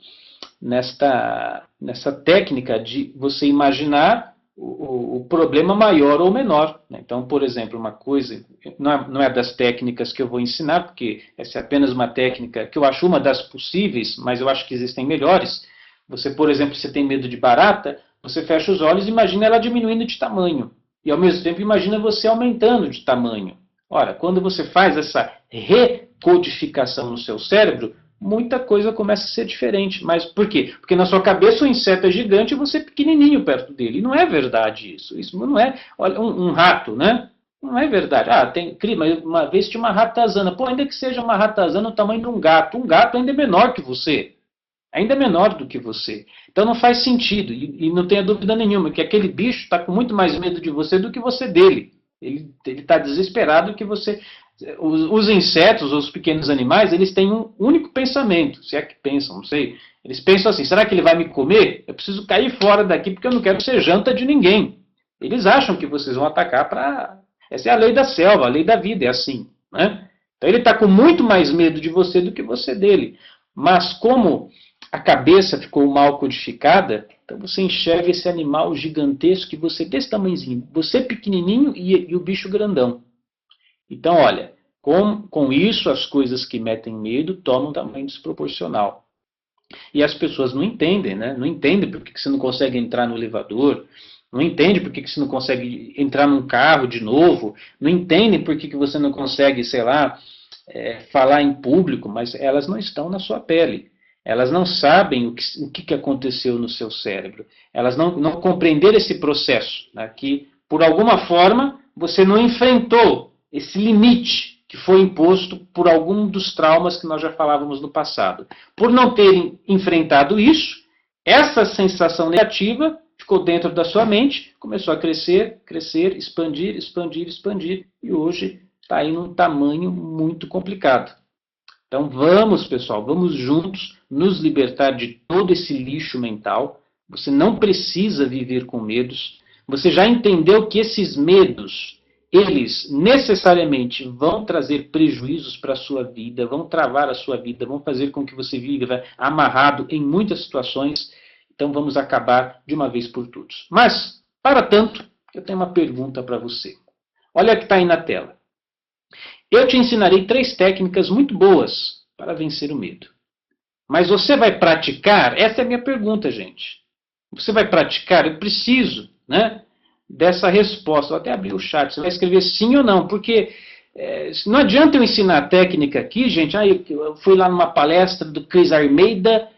técnica de você imaginar o problema maior ou menor. Então, por exemplo, uma coisa, não é das técnicas que eu vou ensinar, porque essa é apenas uma técnica que eu acho uma das possíveis, mas eu acho que existem melhores. Você, por exemplo, se tem medo de barata, você fecha os olhos e imagina ela diminuindo de tamanho. E, ao mesmo tempo, imagina você aumentando de tamanho. Ora, quando você faz essa recodificação no seu cérebro, muita coisa começa a ser diferente. Mas por quê? Porque na sua cabeça o inseto é gigante e você é pequenininho perto dele. E não é verdade isso. Isso não é... Olha, um rato, né? Não é verdade. Ah, tem clima. Uma vez tinha uma ratazana. Pô, ainda que seja uma ratazana o tamanho de um gato. Um gato ainda é menor que você. Ainda é menor do que você. Então não faz sentido. E não tenha dúvida nenhuma que aquele bicho está com muito mais medo de você do que você dele. Ele está desesperado que você... Os insetos, os pequenos animais, eles têm um único pensamento. Se é que pensam, não sei. Eles pensam assim, será que ele vai me comer? Eu preciso cair fora daqui porque eu não quero ser janta de ninguém. Eles acham que vocês vão atacar para... Essa é a lei da selva, a lei da vida, é assim. Né? Então ele está com muito mais medo de você do que você dele. Mas como a cabeça ficou mal codificada, então você enxerga esse animal gigantesco e você desse tamanhozinho, você pequenininho e o bicho grandão. Então, olha, com isso as coisas que metem medo tomam um tamanho desproporcional. E as pessoas não entendem, né? Não entendem por que você não consegue entrar no elevador, não entendem por que você não consegue entrar num carro de novo, não entendem por que você não consegue, sei lá, falar em público, mas elas não estão na sua pele. Elas não sabem o que aconteceu no seu cérebro. Elas não compreenderam esse processo, né, que, por alguma forma, você não enfrentou esse limite que foi imposto por algum dos traumas que nós já falávamos no passado. Por não terem enfrentado isso, essa sensação negativa ficou dentro da sua mente, começou a crescer, crescer, expandir, expandir, expandir, e hoje está aí num tamanho muito complicado. Então vamos, pessoal, vamos juntos nos libertar de todo esse lixo mental. Você não precisa viver com medos. Você já entendeu que esses medos, eles necessariamente vão trazer prejuízos para a sua vida, vão travar a sua vida, vão fazer com que você viva amarrado em muitas situações. Então vamos acabar de uma vez por todas. Mas, para tanto, eu tenho uma pergunta para você. Olha que está aí na tela. Eu te ensinarei 3 técnicas muito boas para vencer o medo. Mas você vai praticar? Essa é a minha pergunta, gente. Você vai praticar? Eu preciso, né, dessa resposta. Vou até abrir o chat. Você vai escrever sim ou não, porque não adianta eu ensinar a técnica aqui, gente. Eu fui lá numa palestra do Chris Armeida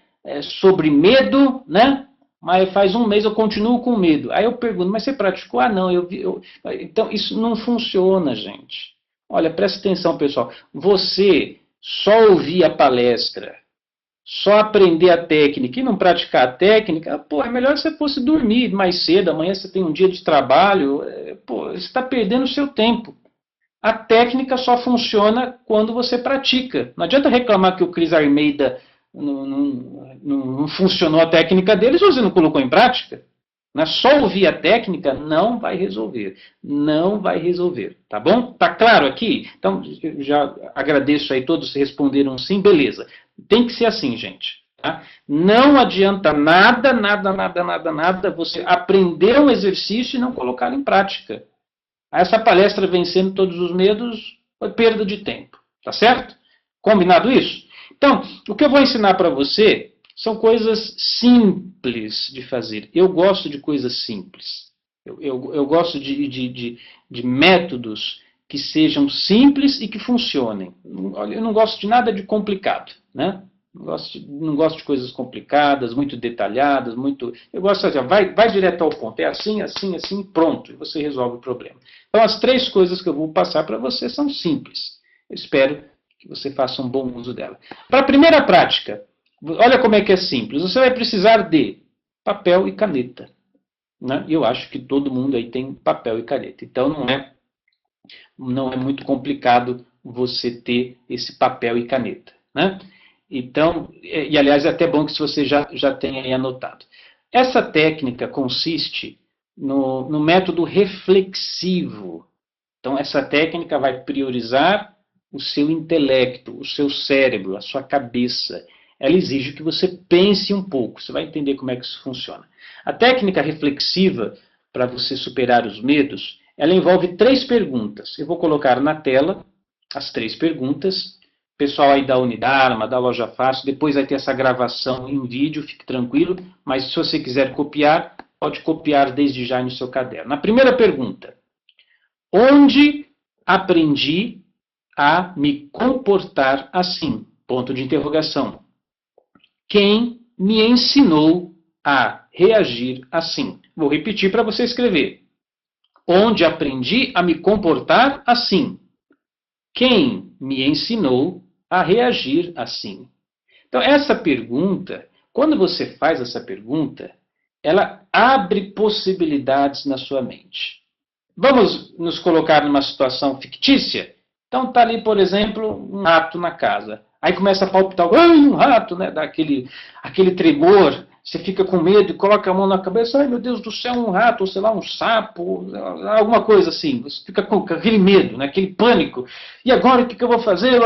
sobre medo, né? Mas faz um mês eu continuo com medo. Aí eu pergunto, mas você praticou? Ah, não. Então, isso não funciona, gente. Olha, presta atenção, pessoal. Você só ouvir a palestra, só aprender a técnica e não praticar a técnica, pô, é melhor você fosse dormir mais cedo, amanhã você tem um dia de trabalho, pô, você está perdendo o seu tempo. A técnica só funciona quando você pratica. Não adianta reclamar que o Chris Armeida não funcionou a técnica dele se você não colocou em prática. Só ouvir a técnica não vai resolver. Não vai resolver. Tá bom? Tá claro aqui? Então, eu já agradeço aí, todos responderam sim, beleza. Tem que ser assim, gente. Tá? Não adianta nada você aprender um exercício e não colocá-lo em prática. Essa palestra Vencendo Todos os Medos foi perda de tempo. Tá certo? Combinado isso? Então, o que eu vou ensinar para você são coisas simples de fazer. Eu gosto de coisas simples. Eu gosto de métodos que sejam simples e que funcionem. Eu não gosto de nada de complicado, né? Não gosto de coisas complicadas, muito detalhadas, muito... Eu gosto de fazer, vai direto ao ponto. É assim, assim, assim, pronto. E você resolve o problema. Então, as 3 coisas que eu vou passar para você são simples. Eu espero que você faça um bom uso dela. Para a primeira prática, olha como é que é simples. Você vai precisar de papel e caneta. Né? Eu acho que todo mundo aí tem papel e caneta. Então, não é muito complicado você ter esse papel e caneta. Né? Então, e aliás, é até bom que se você já tenha aí anotado. Essa técnica consiste no método reflexivo. Então, essa técnica vai priorizar o seu intelecto, o seu cérebro, a sua cabeça. Ela exige que você pense um pouco. Você vai entender como é que isso funciona. A técnica reflexiva, para você superar os medos, ela envolve 3 perguntas. Eu vou colocar na tela as 3 perguntas. Pessoal aí da Unidarma, da Loja Fácil, depois vai ter essa gravação em vídeo, fique tranquilo. Mas se você quiser copiar, pode copiar desde já no seu caderno. Na primeira pergunta, onde aprendi a me comportar assim? Ponto de interrogação. Quem me ensinou a reagir assim? Vou repetir para você escrever. Onde aprendi a me comportar assim? Quem me ensinou a reagir assim? Então, essa pergunta, quando você faz essa pergunta, ela abre possibilidades na sua mente. Vamos nos colocar numa situação fictícia? Então, está ali, por exemplo, um rato na casa. Aí começa a palpitar, um rato, né? Dá aquele tremor, você fica com medo e coloca a mão na cabeça, ai meu Deus do céu, um rato, ou sei lá, um sapo, alguma coisa assim. Você fica com aquele medo, né? Aquele pânico. E agora o que eu vou fazer?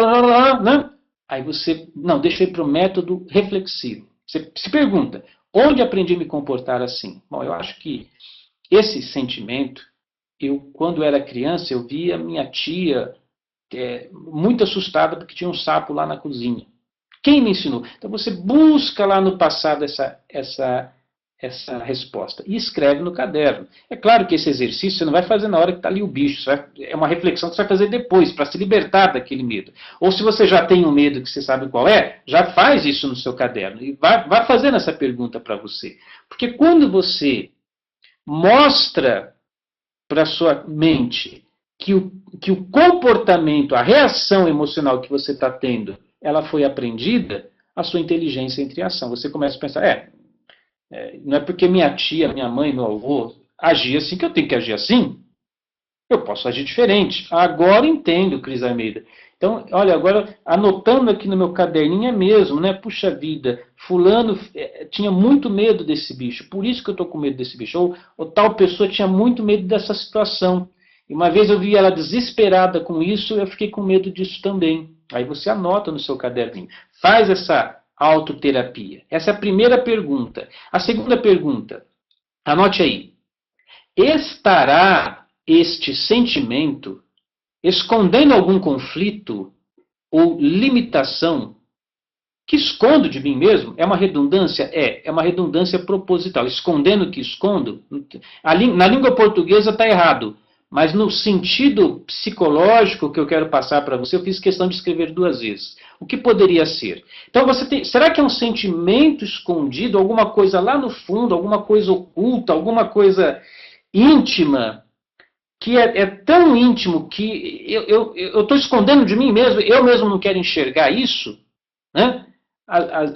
Né? Aí você, não, deixa eu ir para o método reflexivo. Você se pergunta, onde aprendi a me comportar assim? Bom, eu acho que esse sentimento, quando era criança, eu via minha tia muito assustada porque tinha um sapo lá na cozinha. Quem me ensinou? Então você busca lá no passado essa resposta e escreve no caderno. É claro que esse exercício você não vai fazer na hora que está ali o bicho, é uma reflexão que você vai fazer depois, para se libertar daquele medo. Ou se você já tem um medo que você sabe qual é, já faz isso no seu caderno e vai fazendo essa pergunta para você. Porque quando você mostra para sua mente que o comportamento, a reação emocional que você está tendo, ela foi aprendida, a sua inteligência entra em ação. Você começa a pensar, não é porque minha tia, minha mãe, meu avô agia assim que eu tenho que agir assim. Eu posso agir diferente. Agora entendo, Cris Almeida. Então, olha, agora anotando aqui no meu caderninho é mesmo, né? Puxa vida, fulano tinha muito medo desse bicho, por isso que eu estou com medo desse bicho. Ou tal pessoa tinha muito medo dessa situação. E uma vez eu vi ela desesperada com isso, eu fiquei com medo disso também. Aí você anota no seu caderninho. Faz essa autoterapia. Essa é a primeira pergunta. A segunda pergunta, anote aí. Estará este sentimento escondendo algum conflito ou limitação que escondo de mim mesmo? É uma redundância? É uma redundância proposital. Escondendo que escondo? Na língua portuguesa está errado, mas no sentido psicológico que eu quero passar para você, eu fiz questão de escrever 2 vezes. O que poderia ser? Então, será que é um sentimento escondido, alguma coisa lá no fundo, alguma coisa oculta, alguma coisa íntima, que é tão íntimo que eu estou escondendo de mim mesmo, eu mesmo não quero enxergar isso, né?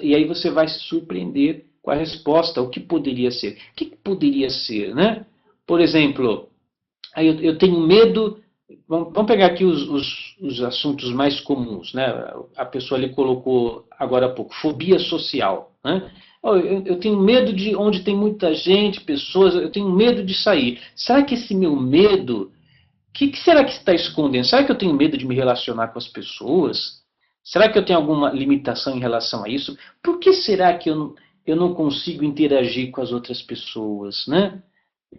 E aí você vai se surpreender com a resposta, o que poderia ser. O que poderia ser, né? Por exemplo, aí eu tenho medo, vamos pegar aqui os assuntos mais comuns, né? A pessoa ali colocou agora há pouco, fobia social, né? Eu tenho medo de onde tem muita gente, pessoas, eu tenho medo de sair. Será que esse meu medo, o que será que está escondendo? Será que eu tenho medo de me relacionar com as pessoas? Será que eu tenho alguma limitação em relação a isso? Por que será que eu não consigo interagir com as outras pessoas, né?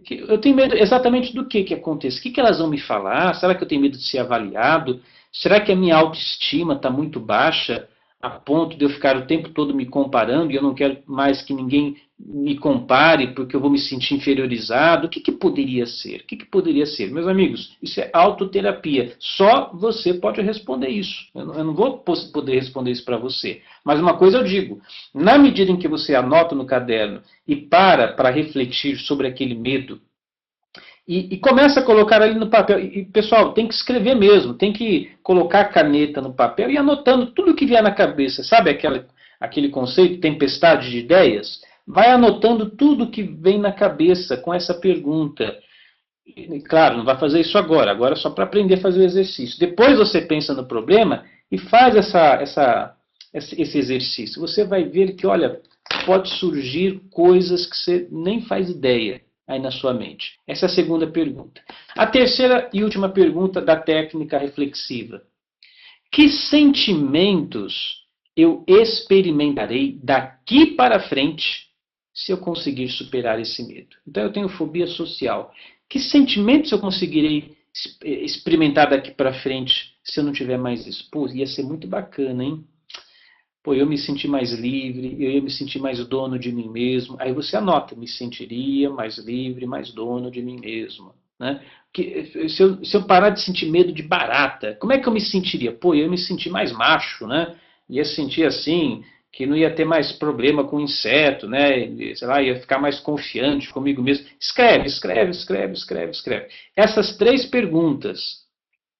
Eu tenho medo exatamente do que acontece. O que elas vão me falar? Será que eu tenho medo de ser avaliado? Será que a minha autoestima está muito baixa a ponto de eu ficar o tempo todo me comparando e eu não quero mais que ninguém me compare porque eu vou me sentir inferiorizado? O que poderia ser? O que poderia ser? Meus amigos, isso é autoterapia. Só você pode responder isso. Eu não vou poder responder isso para você. Mas uma coisa eu digo, na medida em que você anota no caderno e para refletir sobre aquele medo, e começa a colocar ali no papel. E, pessoal, tem que escrever mesmo, tem que colocar a caneta no papel e anotando tudo que vier na cabeça. Sabe aquele conceito, tempestade de ideias? Vai anotando tudo que vem na cabeça com essa pergunta. E, claro, não vai fazer isso agora é só para aprender a fazer o exercício. Depois você pensa no problema e faz esse exercício. Você vai ver que, olha, pode surgir coisas que você nem faz ideia aí na sua mente. Essa é a segunda pergunta. A terceira e última pergunta da técnica reflexiva. Que sentimentos eu experimentarei daqui para frente se eu conseguir superar esse medo? Então eu tenho fobia social. Que sentimentos eu conseguirei experimentar daqui para frente se eu não tiver mais isso? Pô, ia ser muito bacana, hein? Pô, eu me senti mais livre, eu ia me sentir mais dono de mim mesmo. Aí você anota, me sentiria mais livre, mais dono de mim mesmo. Né? Se eu parar de sentir medo de barata, como é que eu me sentiria? Pô, eu ia me sentir mais macho, né? Ia sentir assim, que não ia ter mais problema com inseto, né? Sei lá, ia ficar mais confiante comigo mesmo. Escreve, escreve, escreve, escreve, escreve. Essas 3 perguntas,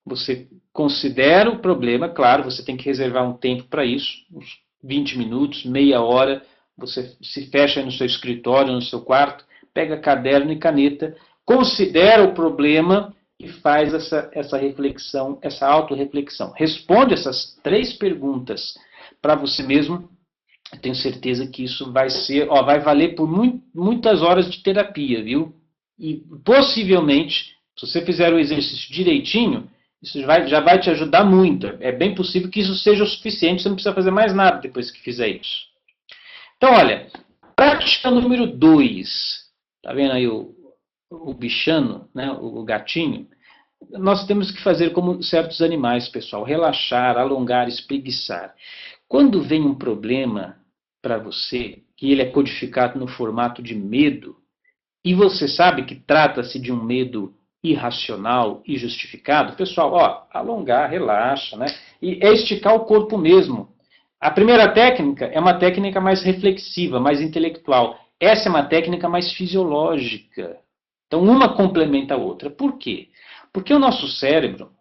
você considera o problema, claro, você tem que reservar um tempo para isso, uns 20 minutos, meia hora, você se fecha no seu escritório, no seu quarto, pega caderno e caneta, considera o problema e faz essa reflexão, essa autorreflexão. Responde essas 3 perguntas para você mesmo. Eu tenho certeza que isso vai vai valer por muitas horas de terapia, viu? E possivelmente, se você fizer o exercício direitinho, isso já vai te ajudar muito. É bem possível que isso seja o suficiente, você não precisa fazer mais nada depois que fizer isso. Então, olha, prática número 2. Tá vendo aí o bichano, né, o gatinho? Nós temos que fazer como certos animais, pessoal. Relaxar, alongar, espreguiçar. Quando vem um problema para você, que ele é codificado no formato de medo, e você sabe que trata-se de um medo irracional e justificado, pessoal, alongar, relaxa, né? E é esticar o corpo mesmo. A primeira técnica é uma técnica mais reflexiva, mais intelectual. Essa é uma técnica mais fisiológica. Então, uma complementa a outra. Por quê? Porque o nosso cérebro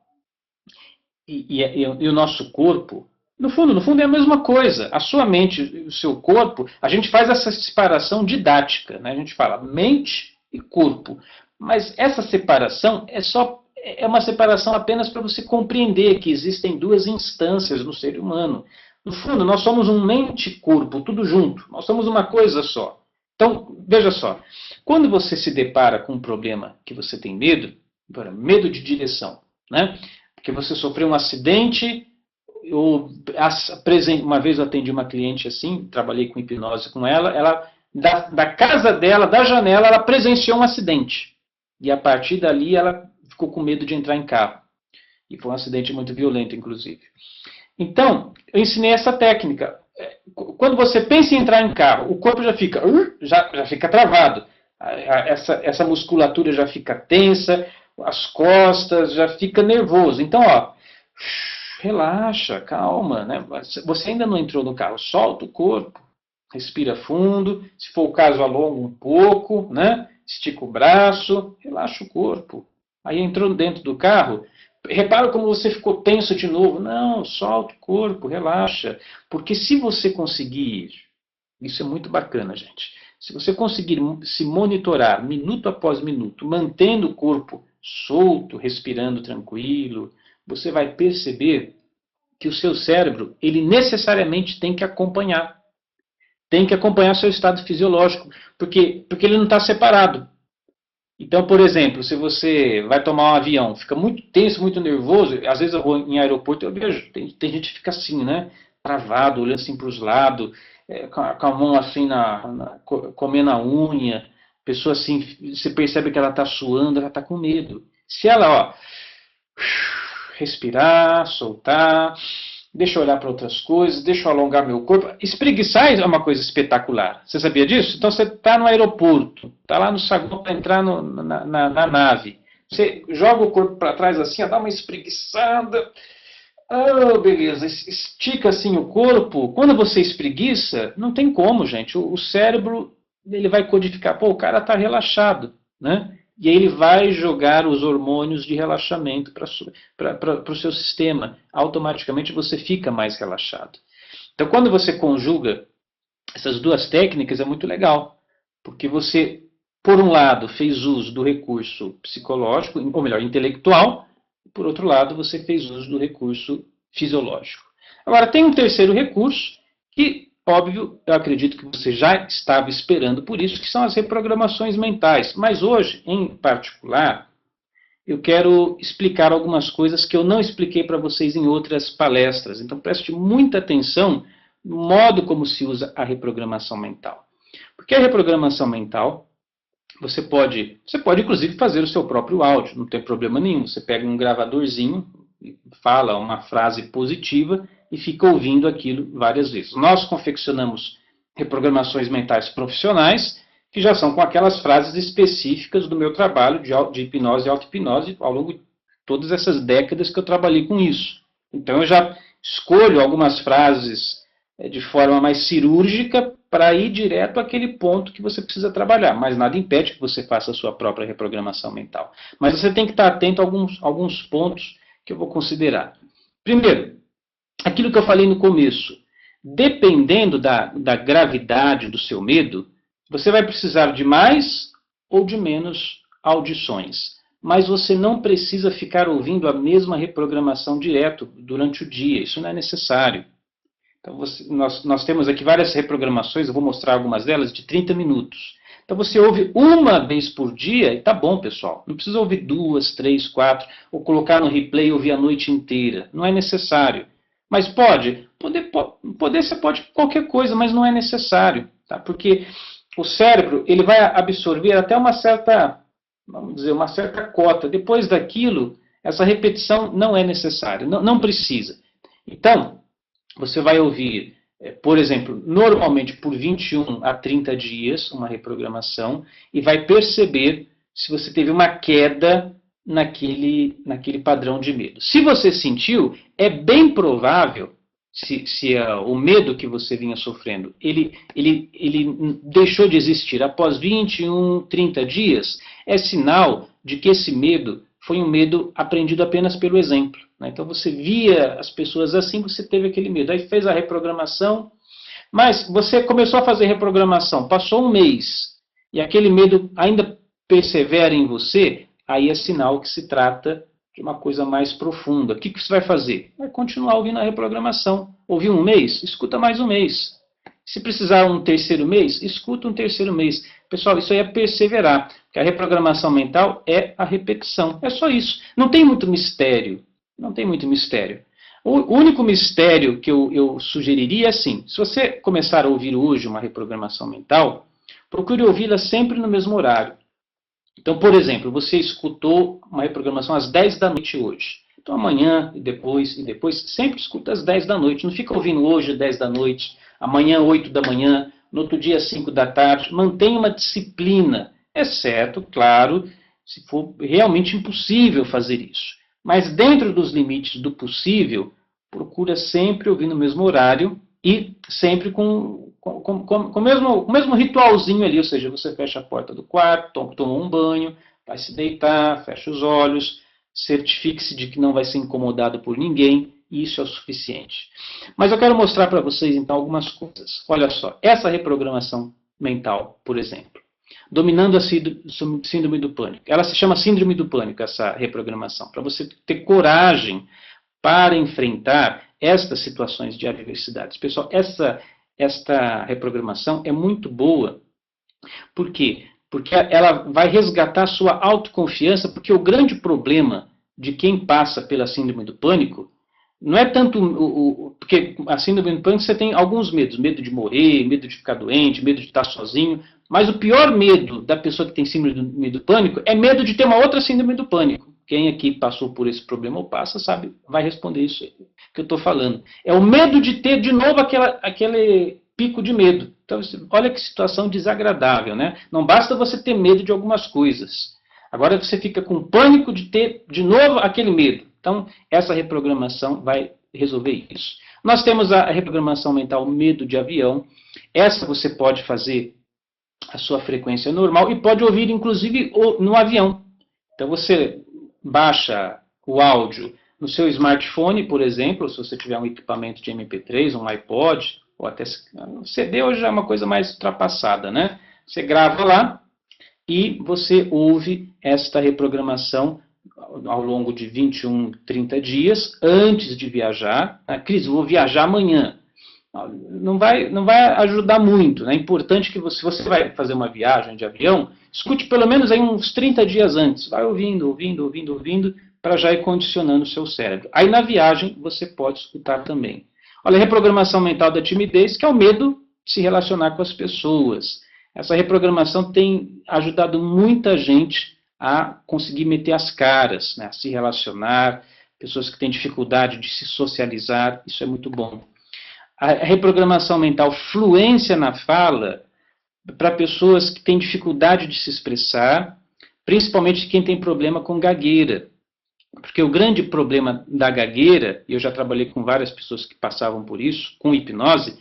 e o nosso corpo, no fundo é a mesma coisa. A sua mente e o seu corpo, a gente faz essa separação didática, né? A gente fala mente e corpo. Mas essa separação é uma separação apenas para você compreender que existem 2 instâncias no ser humano. No fundo, nós somos um mente e corpo, tudo junto. Nós somos uma coisa só. Então, veja só. Quando você se depara com um problema que você tem medo de direção, né? Porque você sofreu um acidente, uma vez eu atendi uma cliente assim, trabalhei com hipnose com ela da casa dela, da janela, ela presenciou um acidente. E a partir dali ela ficou com medo de entrar em carro. E foi um acidente muito violento, inclusive. Então, eu ensinei essa técnica. Quando você pensa em entrar em carro, o corpo já fica travado. Essa musculatura já fica tensa, as costas, já fica nervoso. Então, relaxa, calma, né? Você ainda não entrou no carro, solta o corpo, respira fundo, se for o caso, alonga um pouco, né? Estica o braço, relaxa o corpo. Aí entrou dentro do carro, repara como você ficou tenso de novo. Não, solta o corpo, relaxa. Porque se você conseguir, isso é muito bacana, gente. Se você conseguir se monitorar minuto após minuto, mantendo o corpo solto, respirando tranquilo, você vai perceber que o seu cérebro, ele necessariamente tem que acompanhar. Tem que acompanhar seu estado fisiológico, porque ele não está separado. Então, por exemplo, se você vai tomar um avião, fica muito tenso, muito nervoso, às vezes eu vou em aeroporto, eu vejo, tem gente que fica assim, né, travado, olhando assim para os lados, com a mão assim, comendo a unha, pessoa assim, você percebe que ela está suando, ela está com medo. Se ela, respirar, soltar, deixa eu olhar para outras coisas, deixa eu alongar meu corpo. Espreguiçar é uma coisa espetacular. Você sabia disso? Então você está no aeroporto, está lá no saguão para entrar na nave. Você joga o corpo para trás assim, dá uma espreguiçada. Beleza, estica assim o corpo. Quando você espreguiça, não tem como, gente. O cérebro ele vai codificar, o cara está relaxado, né? E aí ele vai jogar os hormônios de relaxamento para o seu sistema. Automaticamente você fica mais relaxado. Então, quando você conjuga essas 2 técnicas, é muito legal. Porque você, por um lado, fez uso do recurso psicológico, ou melhor, intelectual, e por outro lado, você fez uso do recurso fisiológico. Agora, tem um terceiro recurso que, óbvio, eu acredito que você já estava esperando por isso, que são as reprogramações mentais. Mas hoje, em particular, eu quero explicar algumas coisas que eu não expliquei para vocês em outras palestras. Então, preste muita atenção no modo como se usa a reprogramação mental. Porque a reprogramação mental, você pode inclusive fazer o seu próprio áudio, não tem problema nenhum. Você pega um gravadorzinho, fala uma frase positiva e fica ouvindo aquilo várias vezes. Nós confeccionamos reprogramações mentais profissionais, que já são com aquelas frases específicas do meu trabalho de hipnose e auto-hipnose ao longo de todas essas décadas que eu trabalhei com isso. Então eu já escolho algumas frases de forma mais cirúrgica para ir direto àquele ponto que você precisa trabalhar, mas nada impede que você faça a sua própria reprogramação mental. Mas você tem que estar atento a alguns pontos que eu vou considerar. Primeiro, aquilo que eu falei no começo, dependendo da gravidade do seu medo, você vai precisar de mais ou de menos audições. Mas você não precisa ficar ouvindo a mesma reprogramação direto durante o dia, isso não é necessário. Então, nós temos aqui várias reprogramações, eu vou mostrar algumas delas, de 30 minutos. Então você ouve uma vez por dia e tá bom, pessoal. Não precisa ouvir 2, 3, 4, ou colocar no replay e ouvir a noite inteira. Não é necessário. Mas poder você pode qualquer coisa, mas não é necessário. Tá? Porque o cérebro ele vai absorver até uma certa, vamos dizer, uma certa cota. Depois daquilo, essa repetição não é necessária, não precisa. Então, você vai ouvir, por exemplo, normalmente por 21 a 30 dias, uma reprogramação, e vai perceber se você teve uma queda naquele padrão de medo. Se você sentiu, é bem provável, se o medo que você vinha sofrendo, ele deixou de existir após 21, 30 dias, é sinal de que esse medo foi um medo aprendido apenas pelo exemplo. Né? Então você via as pessoas assim, você teve aquele medo. Aí fez a reprogramação, mas você começou a fazer reprogramação, passou um mês, e aquele medo ainda persevera em você, aí é sinal que se trata de uma coisa mais profunda. O que você vai fazer? Vai continuar ouvindo a reprogramação. Ouviu um mês? Escuta mais um mês. Se precisar um terceiro mês, escuta um terceiro mês. Pessoal, isso aí é perseverar, porque a reprogramação mental é a repetição. É só isso. Não tem muito mistério. Não tem muito mistério. O único mistério que eu sugeriria é assim, se você começar a ouvir hoje uma reprogramação mental, procure ouvi-la sempre no mesmo horário. Então, por exemplo, você escutou uma reprogramação às 10 da noite hoje. Então, amanhã e depois, sempre escuta às 10 da noite. Não fica ouvindo hoje às 10 da noite, amanhã 8 da manhã, no outro dia 5 da tarde. Mantenha uma disciplina, exceto, claro, se for realmente impossível fazer isso. Mas dentro dos limites do possível, procura sempre ouvir no mesmo horário e sempre com o mesmo ritualzinho ali, ou seja, você fecha a porta do quarto, toma um banho, vai se deitar, fecha os olhos, certifique-se de que não vai ser incomodado por ninguém, e isso é o suficiente. Mas eu quero mostrar para vocês, então, algumas coisas. Olha só, essa reprogramação mental, por exemplo, dominando a síndrome do pânico. Ela se chama síndrome do pânico, essa reprogramação, para você ter coragem para enfrentar estas situações de adversidades. Pessoal, esta reprogramação é muito boa. Por quê? Porque ela vai resgatar a sua autoconfiança, porque o grande problema de quem passa pela síndrome do pânico não é tanto porque a síndrome do pânico você tem alguns medos, medo de morrer, medo de ficar doente, medo de estar sozinho, mas o pior medo da pessoa que tem síndrome do pânico é medo de ter uma outra síndrome do pânico. Quem aqui passou por esse problema ou passa, sabe, vai responder isso que eu estou falando. É o medo de ter de novo aquele pico de medo. Então, olha que situação desagradável, né? Não basta você ter medo de algumas coisas. Agora você fica com pânico de ter de novo aquele medo. Então, essa reprogramação vai resolver isso. Nós temos a reprogramação mental medo de avião. Essa você pode fazer a sua frequência normal e pode ouvir, inclusive, no avião. Então, você baixa o áudio no seu smartphone, por exemplo, se você tiver um equipamento de MP3, um iPod, ou até CD hoje já é uma coisa mais ultrapassada, né? Você grava lá e você ouve esta reprogramação ao longo de 21, 30 dias antes de viajar. Cris, vou viajar amanhã. Não vai ajudar muito. É importante que se você vai fazer uma viagem de avião, escute pelo menos aí uns 30 dias antes. Vai ouvindo, para já ir condicionando o seu cérebro. Aí na viagem você pode escutar também. Olha, a reprogramação mental da timidez, que é o medo de se relacionar com as pessoas. Essa reprogramação tem ajudado muita gente a conseguir meter as caras, né, a se relacionar, pessoas que têm dificuldade de se socializar, isso é muito bom. A reprogramação mental fluência na fala para pessoas que têm dificuldade de se expressar, principalmente quem tem problema com gagueira. Porque o grande problema da gagueira, e eu já trabalhei com várias pessoas que passavam por isso, com hipnose,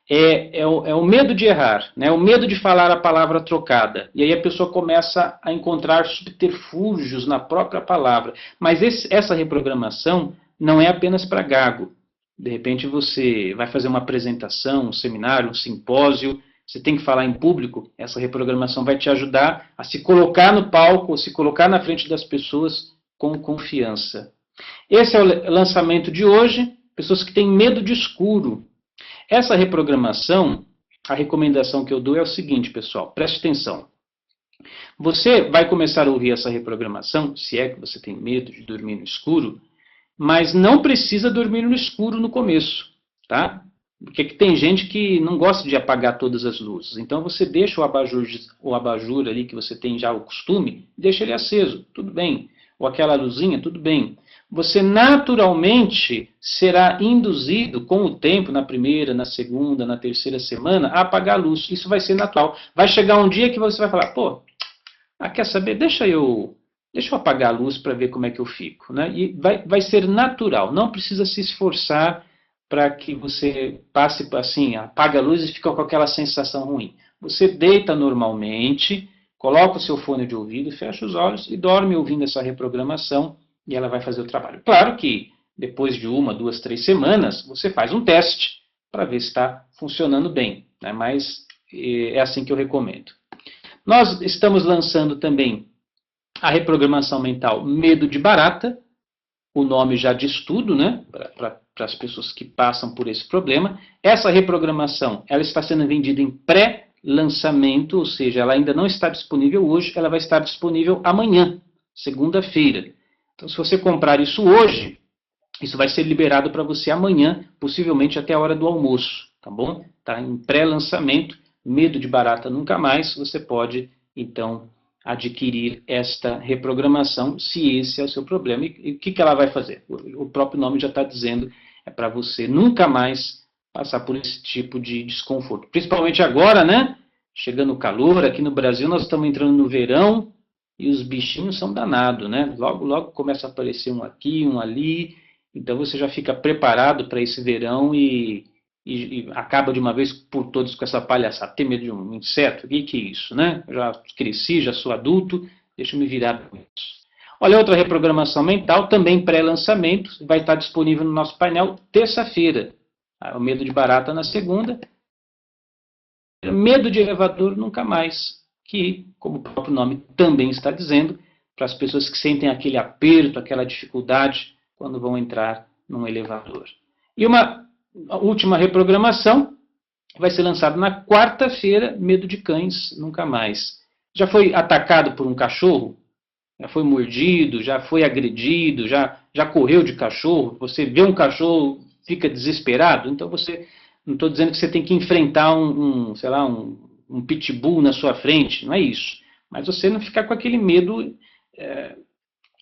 é o medo de errar, né? O medo de falar a palavra trocada. E aí a pessoa começa a encontrar subterfúgios na própria palavra. Mas essa reprogramação não é apenas para gago. De repente você vai fazer uma apresentação, um seminário, um simpósio, você tem que falar em público, essa reprogramação vai te ajudar a se colocar no palco, ou se colocar na frente das pessoas com confiança. Esse é o lançamento de hoje, pessoas que têm medo de escuro. Essa reprogramação, a recomendação que eu dou é o seguinte, pessoal, preste atenção. Você vai começar a ouvir essa reprogramação, se é que você tem medo de dormir no escuro, mas não precisa dormir no escuro no começo, tá? Porque tem gente que não gosta de apagar todas as luzes. Então você deixa o abajur ali que você tem já o costume, deixa ele aceso, tudo bem. Ou aquela luzinha, tudo bem. Você naturalmente será induzido com o tempo, na primeira, na segunda, na terceira semana, a apagar a luz. Isso vai ser natural. Vai chegar um dia que você vai falar, pô, quer saber? Deixa eu apagar a luz para ver como é que eu fico. Né? E vai ser natural. Não precisa se esforçar para que você passe assim, apaga a luz e fica com aquela sensação ruim. Você deita normalmente, coloca o seu fone de ouvido, fecha os olhos e dorme ouvindo essa reprogramação e ela vai fazer o trabalho. Claro que depois de 1, 2, 3 semanas, você faz um teste para ver se está funcionando bem. Né? Mas é assim que eu recomendo. Nós estamos lançando também a reprogramação mental Medo de Barata. O nome já diz tudo, né? Para as pessoas que passam por esse problema. Essa reprogramação ela está sendo vendida em pré-lançamento, ou seja, ela ainda não está disponível hoje, ela vai estar disponível amanhã, segunda-feira. Então, se você comprar isso hoje, isso vai ser liberado para você amanhã, possivelmente até a hora do almoço, tá bom? Está em pré-lançamento, Medo de Barata Nunca Mais, você pode, então, adquirir esta reprogramação, se esse é o seu problema. E o que ela vai fazer? O próprio nome já está dizendo, é para você nunca mais passar por esse tipo de desconforto. Principalmente agora, né? Chegando o calor, aqui no Brasil nós estamos entrando no verão, e os bichinhos são danados, né? Logo, logo começa a aparecer um aqui, um ali. Então você já fica preparado para esse verão e acaba de uma vez por todas com essa palhaçada. Tem medo de um inseto? O que é isso, né? Eu já cresci, já sou adulto, deixa eu me virar com isso. Olha, outra reprogramação mental, também pré-lançamento, vai estar disponível no nosso painel terça-feira. O Medo de Barata na segunda. Medo de elevador nunca mais, que, como o próprio nome também está dizendo, para as pessoas que sentem aquele aperto, aquela dificuldade quando vão entrar num elevador. E uma última reprogramação vai ser lançada na quarta-feira, Medo de Cães Nunca Mais. Já foi atacado por um cachorro? Já foi mordido? Já foi agredido? Já correu de cachorro? Você vê um cachorro, fica desesperado? Então você... Não estou dizendo que você tem que enfrentar sei lá, um pitbull na sua frente, não é isso. Mas você não ficar com aquele medo,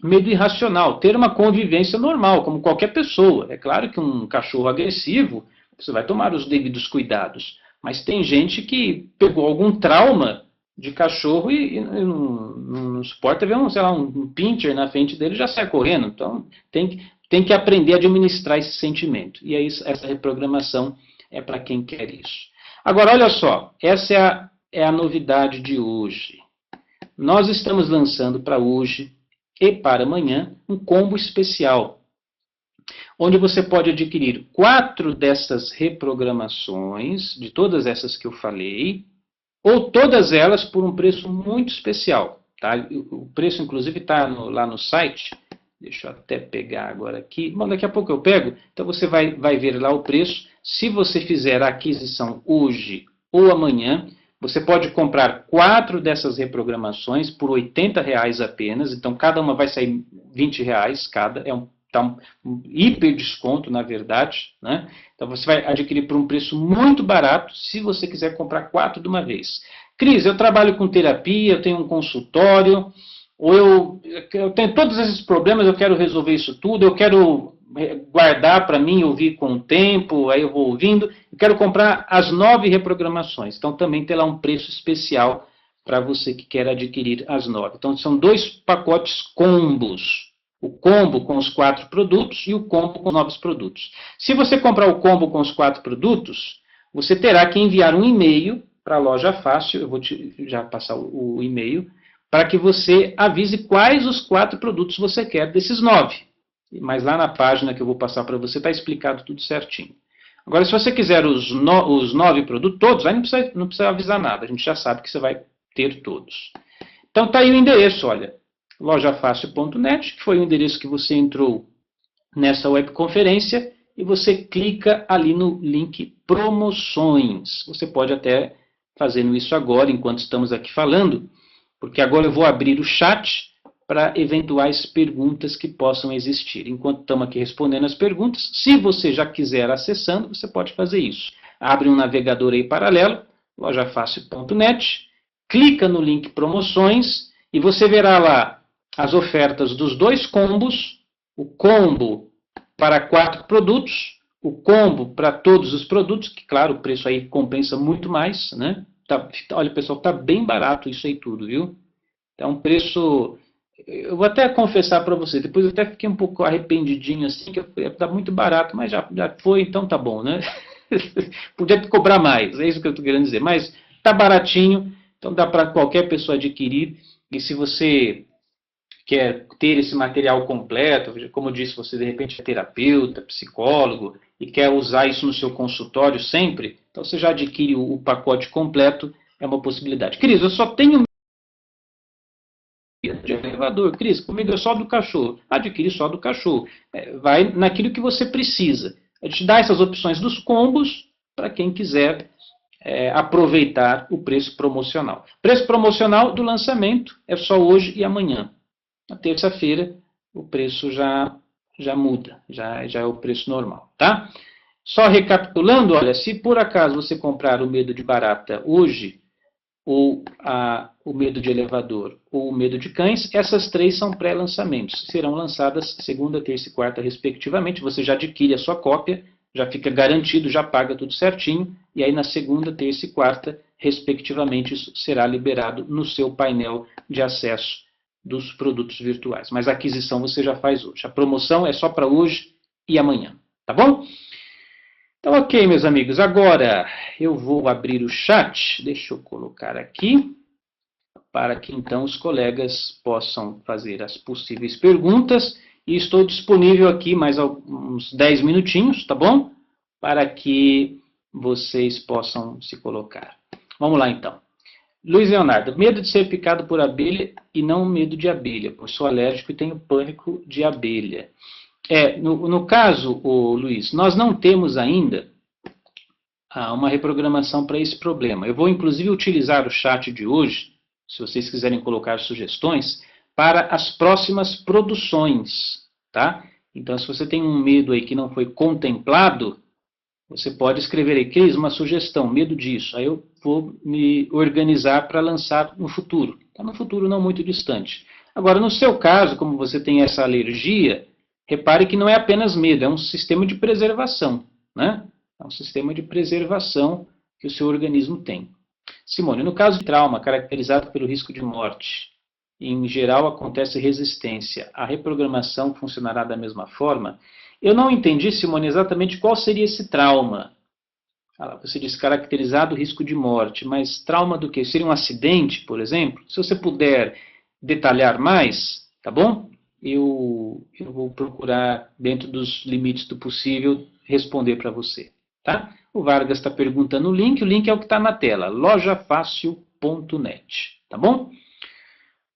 medo irracional. Ter uma convivência normal, como qualquer pessoa. É claro que um cachorro agressivo, você vai tomar os devidos cuidados. Mas tem gente que pegou algum trauma de cachorro e não suporta ver um pincher na frente dele e já sai correndo. Então tem que aprender a administrar esse sentimento. E aí essa reprogramação é para quem quer isso. Agora, olha só, essa é a novidade de hoje. Nós estamos lançando para hoje e para amanhã um combo especial, onde você pode adquirir 4 dessas reprogramações, de todas essas que eu falei, ou todas elas por um preço muito especial. Tá? O preço, inclusive, está lá no site. Deixa eu até pegar agora aqui. Bom, daqui a pouco eu pego. Então você vai ver lá o preço. Se você fizer a aquisição hoje ou amanhã, você pode comprar 4 dessas reprogramações por R$ 80 apenas. Então cada uma vai sair R$ 20 cada. Tá um hiper desconto, na verdade. Né? Então você vai adquirir por um preço muito barato se você quiser comprar 4 de uma vez. Cris, eu trabalho com terapia, eu tenho um consultório... Ou eu tenho todos esses problemas, eu quero resolver isso tudo, eu quero guardar para mim, ouvir com o tempo, aí eu vou ouvindo, eu quero comprar as 9 reprogramações. Então também tem lá um preço especial para você que quer adquirir as 9. Então são 2 pacotes combos. o combo com os 4 produtos e o combo com os novos produtos. Se você comprar o combo com os 4 produtos, você terá que enviar um e-mail para a Loja Fácil, eu vou já passar o e-mail, para que você avise quais os 4 produtos você quer desses 9. Mas lá na página que eu vou passar para você está explicado tudo certinho. Agora, se você quiser os 9 produtos, todos, aí não precisa avisar nada, a gente já sabe que você vai ter todos. Então está aí o endereço, olha, lojafácil.net, que foi o endereço que você entrou nessa webconferência, e você clica ali no link promoções. Você pode até fazendo isso agora, enquanto estamos aqui falando, porque agora eu vou abrir o chat para eventuais perguntas que possam existir. Enquanto estamos aqui respondendo as perguntas, se você já quiser acessando, você pode fazer isso. Abre um navegador aí paralelo, lojafácil.net, clica no link promoções e você verá lá as ofertas dos 2 combos, o combo para 4 produtos, o combo para todos os produtos, que claro, o preço aí compensa muito mais, né? Olha, pessoal, está bem barato isso aí tudo, viu? É um preço... Eu vou até confessar para você, depois eu até fiquei um pouco arrependidinho assim, que está muito barato, mas já foi, então tá bom, né? Podia cobrar mais, é isso que eu estou querendo dizer, mas está baratinho, então dá para qualquer pessoa adquirir, e se você quer ter esse material completo, como eu disse, você de repente é terapeuta, psicólogo, e quer usar isso no seu consultório sempre, então você já adquire o pacote completo, é uma possibilidade. Cris, eu só tenho de elevador. Cris, comigo é só do cachorro. Adquire só do cachorro. Vai naquilo que você precisa. A gente dá essas opções dos combos para quem quiser aproveitar o preço promocional. Preço promocional do lançamento é só hoje e amanhã. Na terça-feira o preço já muda, já é o preço normal, tá? Só recapitulando, olha, se por acaso você comprar o medo de barata hoje, ou o medo de elevador, ou o medo de cães, essas 3 são pré-lançamentos. Serão lançadas segunda, terça e quarta, respectivamente. Você já adquire a sua cópia, já fica garantido, já paga tudo certinho, e aí na segunda, terça e quarta, respectivamente, isso será liberado no seu painel de acesso dos produtos virtuais. Mas a aquisição você já faz hoje. A promoção é só para hoje e amanhã, tá bom? Então, ok, meus amigos, agora eu vou abrir o chat, deixa eu colocar aqui, para que então os colegas possam fazer as possíveis perguntas, e estou disponível aqui mais uns 10 minutinhos, tá bom? Para que vocês possam se colocar. Vamos lá então. Luiz Leonardo, medo de ser picado por abelha e não medo de abelha, pois sou alérgico e tenho pânico de abelha. No caso, Luiz, nós não temos ainda uma reprogramação para esse problema. Eu vou, inclusive, utilizar o chat de hoje, se vocês quiserem colocar sugestões, para as próximas produções, tá? Então, se você tem um medo aí que não foi contemplado, você pode escrever aí, Cris, uma sugestão, medo disso. Aí eu vou me organizar para lançar no futuro. Tá? No futuro não muito distante. Agora, no seu caso, como você tem essa alergia, repare que não é apenas medo, é um sistema de preservação, né? É um sistema de preservação que o seu organismo tem. Simone, no caso de trauma caracterizado pelo risco de morte, em geral acontece resistência, a reprogramação funcionará da mesma forma? Eu não entendi, Simone, exatamente qual seria esse trauma. Você diz caracterizado risco de morte, mas trauma do quê? Seria um acidente, por exemplo? Se você puder detalhar mais, tá bom? Eu vou procurar, dentro dos limites do possível, responder para você. Tá? O Vargas está perguntando o link é o que está na tela, lojafácil.net. Tá bom?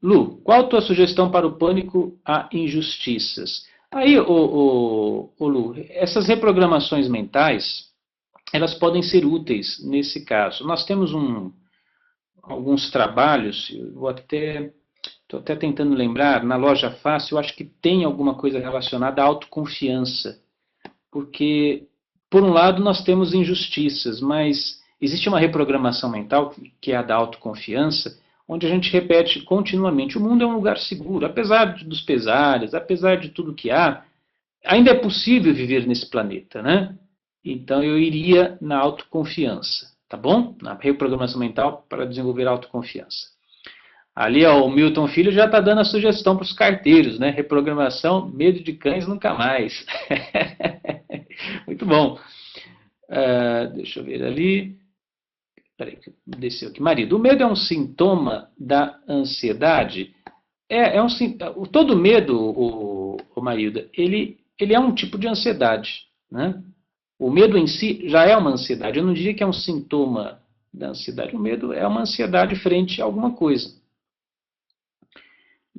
Lu, qual a tua sugestão para o pânico a injustiças? Aí, Lu, essas reprogramações mentais, elas podem ser úteis nesse caso. Nós temos alguns trabalhos, estou até tentando lembrar, na Loja Fácil, eu acho que tem alguma coisa relacionada à autoconfiança. Porque, por um lado, nós temos injustiças, mas existe uma reprogramação mental, que é a da autoconfiança, onde a gente repete continuamente, o mundo é um lugar seguro, apesar dos pesares, apesar de tudo que há, ainda é possível viver nesse planeta, né? Então eu iria na autoconfiança, tá bom? Na reprogramação mental para desenvolver a autoconfiança. Ali, ó, o Milton Filho já está dando a sugestão para os carteiros, né? Reprogramação, medo de cães nunca mais. Muito bom. Deixa eu ver ali. Peraí, desceu aqui. Marido, o medo é um sintoma da ansiedade? Todo medo, o marido, ele é um tipo de ansiedade, né? O medo em si já é uma ansiedade. Eu não diria que é um sintoma da ansiedade. O medo é uma ansiedade frente a alguma coisa.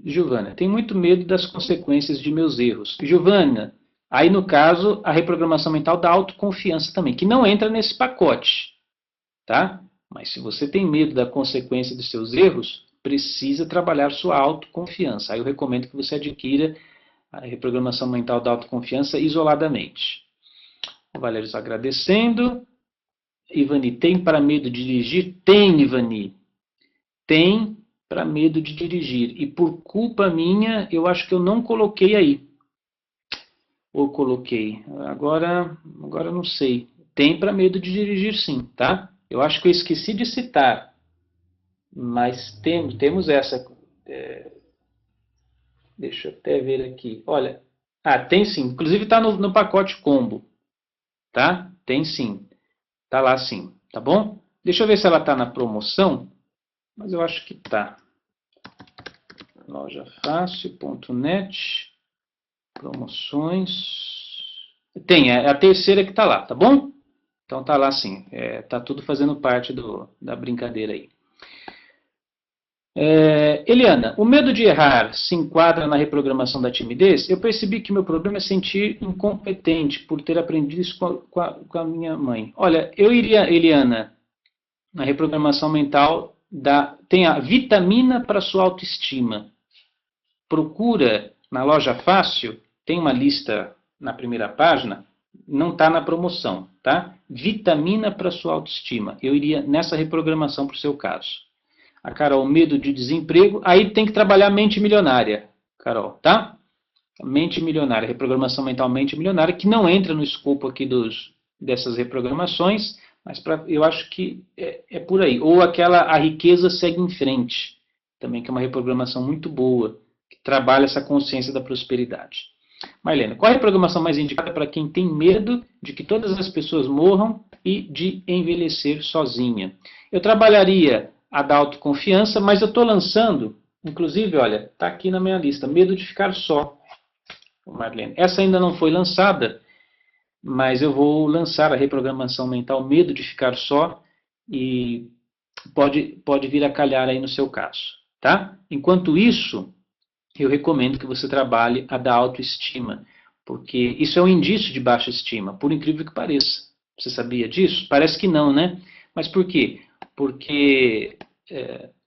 Giovana, tenho muito medo das consequências de meus erros. Giovana, aí no caso, a reprogramação mental da autoconfiança também, que não entra nesse pacote, tá? Mas se você tem medo da consequência dos seus erros, precisa trabalhar sua autoconfiança. Aí eu recomendo que você adquira a reprogramação mental da autoconfiança isoladamente. O Valério está agradecendo. Ivani, tem para medo de dirigir? Tem, Ivani. Tem para medo de dirigir. E por culpa minha, eu acho que eu não coloquei aí. Ou coloquei. Agora não sei. Tem para medo de dirigir sim, tá? Eu acho que eu esqueci de citar. Mas temos essa. Deixa eu até ver aqui. Olha. Tem sim. Inclusive está no pacote combo. Tá? Tem sim. Tá lá sim. Tá bom? Deixa eu ver se ela está na promoção. Mas eu acho que tá. Lojafácil.net. Promoções. Tem, é a terceira que está lá, tá bom? Então tá lá sim. Tá tudo fazendo parte da brincadeira aí. Eliana, o medo de errar se enquadra na reprogramação da timidez? Eu percebi que meu problema é sentir incompetente por ter aprendido isso com a minha mãe. Olha, eu iria, Eliana, na reprogramação mental, tem a vitamina para sua autoestima. Procura na loja Fácil, tem uma lista na primeira página, não está na promoção, tá? Vitamina para sua autoestima. Eu iria nessa reprogramação para o seu caso. A Carol, medo de desemprego, aí tem que trabalhar mente milionária, Carol, tá? Mente milionária, reprogramação mental mente milionária, que não entra no escopo aqui dessas reprogramações, mas eu acho que é por aí. Ou a riqueza segue em frente, também que é uma reprogramação muito boa, que trabalha essa consciência da prosperidade. Marlene, qual a reprogramação mais indicada para quem tem medo de que todas as pessoas morram e de envelhecer sozinha? Eu trabalharia a da autoconfiança, mas eu estou lançando, inclusive, olha, está aqui na minha lista, medo de ficar só, Marlene. Essa ainda não foi lançada, mas eu vou lançar a reprogramação mental, medo de ficar só, e pode vir a calhar aí no seu caso, tá? Enquanto isso, eu recomendo que você trabalhe a da autoestima, porque isso é um indício de baixa estima, por incrível que pareça. Você sabia disso? Parece que não, né? Mas por quê? Porque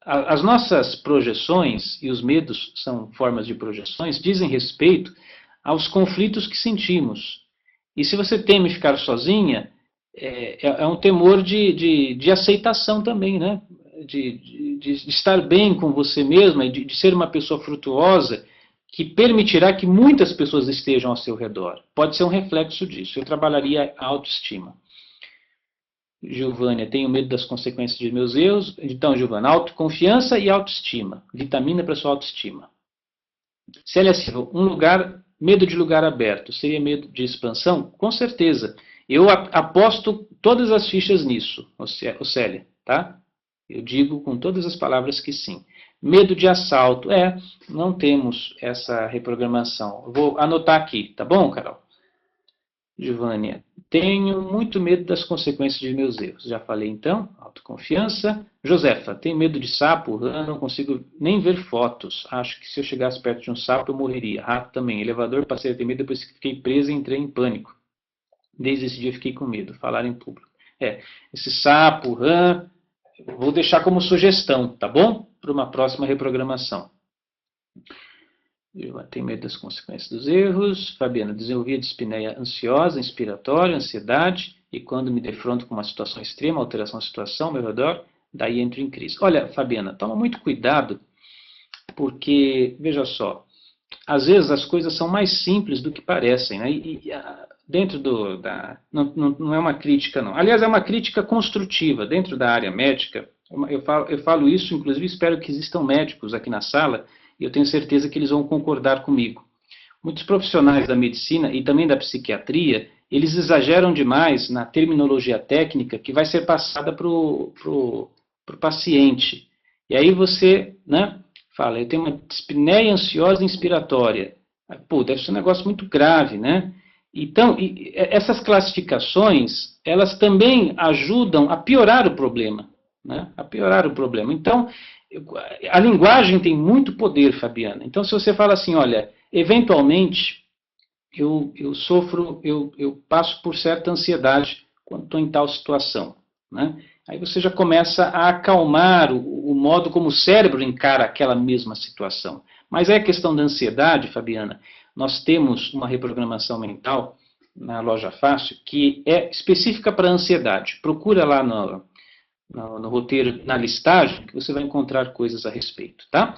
as nossas projeções, e os medos são formas de projeções, dizem respeito aos conflitos que sentimos. E se você teme ficar sozinha, é um temor de aceitação também, né? De estar bem com você mesma e de ser uma pessoa frutuosa que permitirá que muitas pessoas estejam ao seu redor. Pode ser um reflexo disso. Eu trabalharia a autoestima. Giovânia, tenho medo das consequências de meus erros. Então, Giovana, autoconfiança e autoestima. Vitamina para sua autoestima. Célia Silva, medo de lugar aberto. Seria medo de expansão? Com certeza. Eu aposto todas as fichas nisso, Célia, tá? Eu digo com todas as palavras que sim. Medo de assalto. Não temos essa reprogramação. Vou anotar aqui, tá bom, Carol? Giovânia, tenho muito medo das consequências de meus erros. Já falei então, autoconfiança. Josefa, tenho medo de sapo, rã, não consigo nem ver fotos. Acho que se eu chegasse perto de um sapo eu morreria. Rato também. Elevador, passei a ter medo depois que fiquei presa e entrei em pânico. Desde esse dia fiquei com medo. Falar em público. Esse sapo, rã, vou deixar como sugestão, tá bom? Para uma próxima reprogramação. Eu tenho medo das consequências dos erros. Fabiana, desenvolvi a dispneia ansiosa, inspiratória, ansiedade, e quando me defronto com uma situação extrema, alteração da situação ao meu redor, daí entro em crise. Olha, Fabiana, toma muito cuidado, porque, veja só, às vezes as coisas são mais simples do que parecem, né? Dentro não é uma crítica, não. Aliás, é uma crítica construtiva. Dentro da área médica, Eu falo isso, inclusive espero que existam médicos aqui na sala, e eu tenho certeza que eles vão concordar comigo. Muitos profissionais da medicina e também da psiquiatria, eles exageram demais na terminologia técnica que vai ser passada para o paciente. E aí você, né, fala, eu tenho uma dispneia ansiosa inspiratória. Pô, deve ser um negócio muito grave, né? Então, essas classificações, elas também ajudam a piorar o problema, né? A piorar o problema. Então, a linguagem tem muito poder, Fabiana. Então, se você fala assim, olha, eventualmente, eu passo por certa ansiedade quando estou em tal situação, né? Aí você já começa a acalmar o modo como o cérebro encara aquela mesma situação. Mas é questão da ansiedade, Fabiana. Nós temos uma reprogramação mental na Loja Fácil que é específica para a ansiedade. Procura lá no roteiro, na listagem, que você vai encontrar coisas a respeito, tá?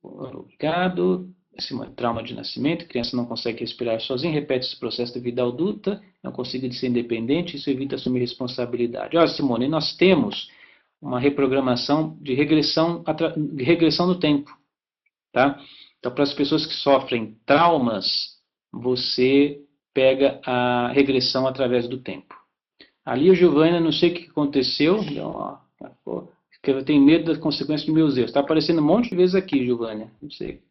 Obrigado. Esse trauma de nascimento, a criança não consegue respirar sozinha, repete esse processo de vida adulta, não consegue ser independente, isso evita assumir responsabilidade. Olha, Simone, nós temos uma reprogramação de regressão no tempo, tá? Então, para as pessoas que sofrem traumas, você pega a regressão através do tempo. Ali o Giovanna, não sei o que aconteceu, eu tenho medo das consequências dos meus erros. Está aparecendo um monte de vezes aqui, Giovanna. Não sei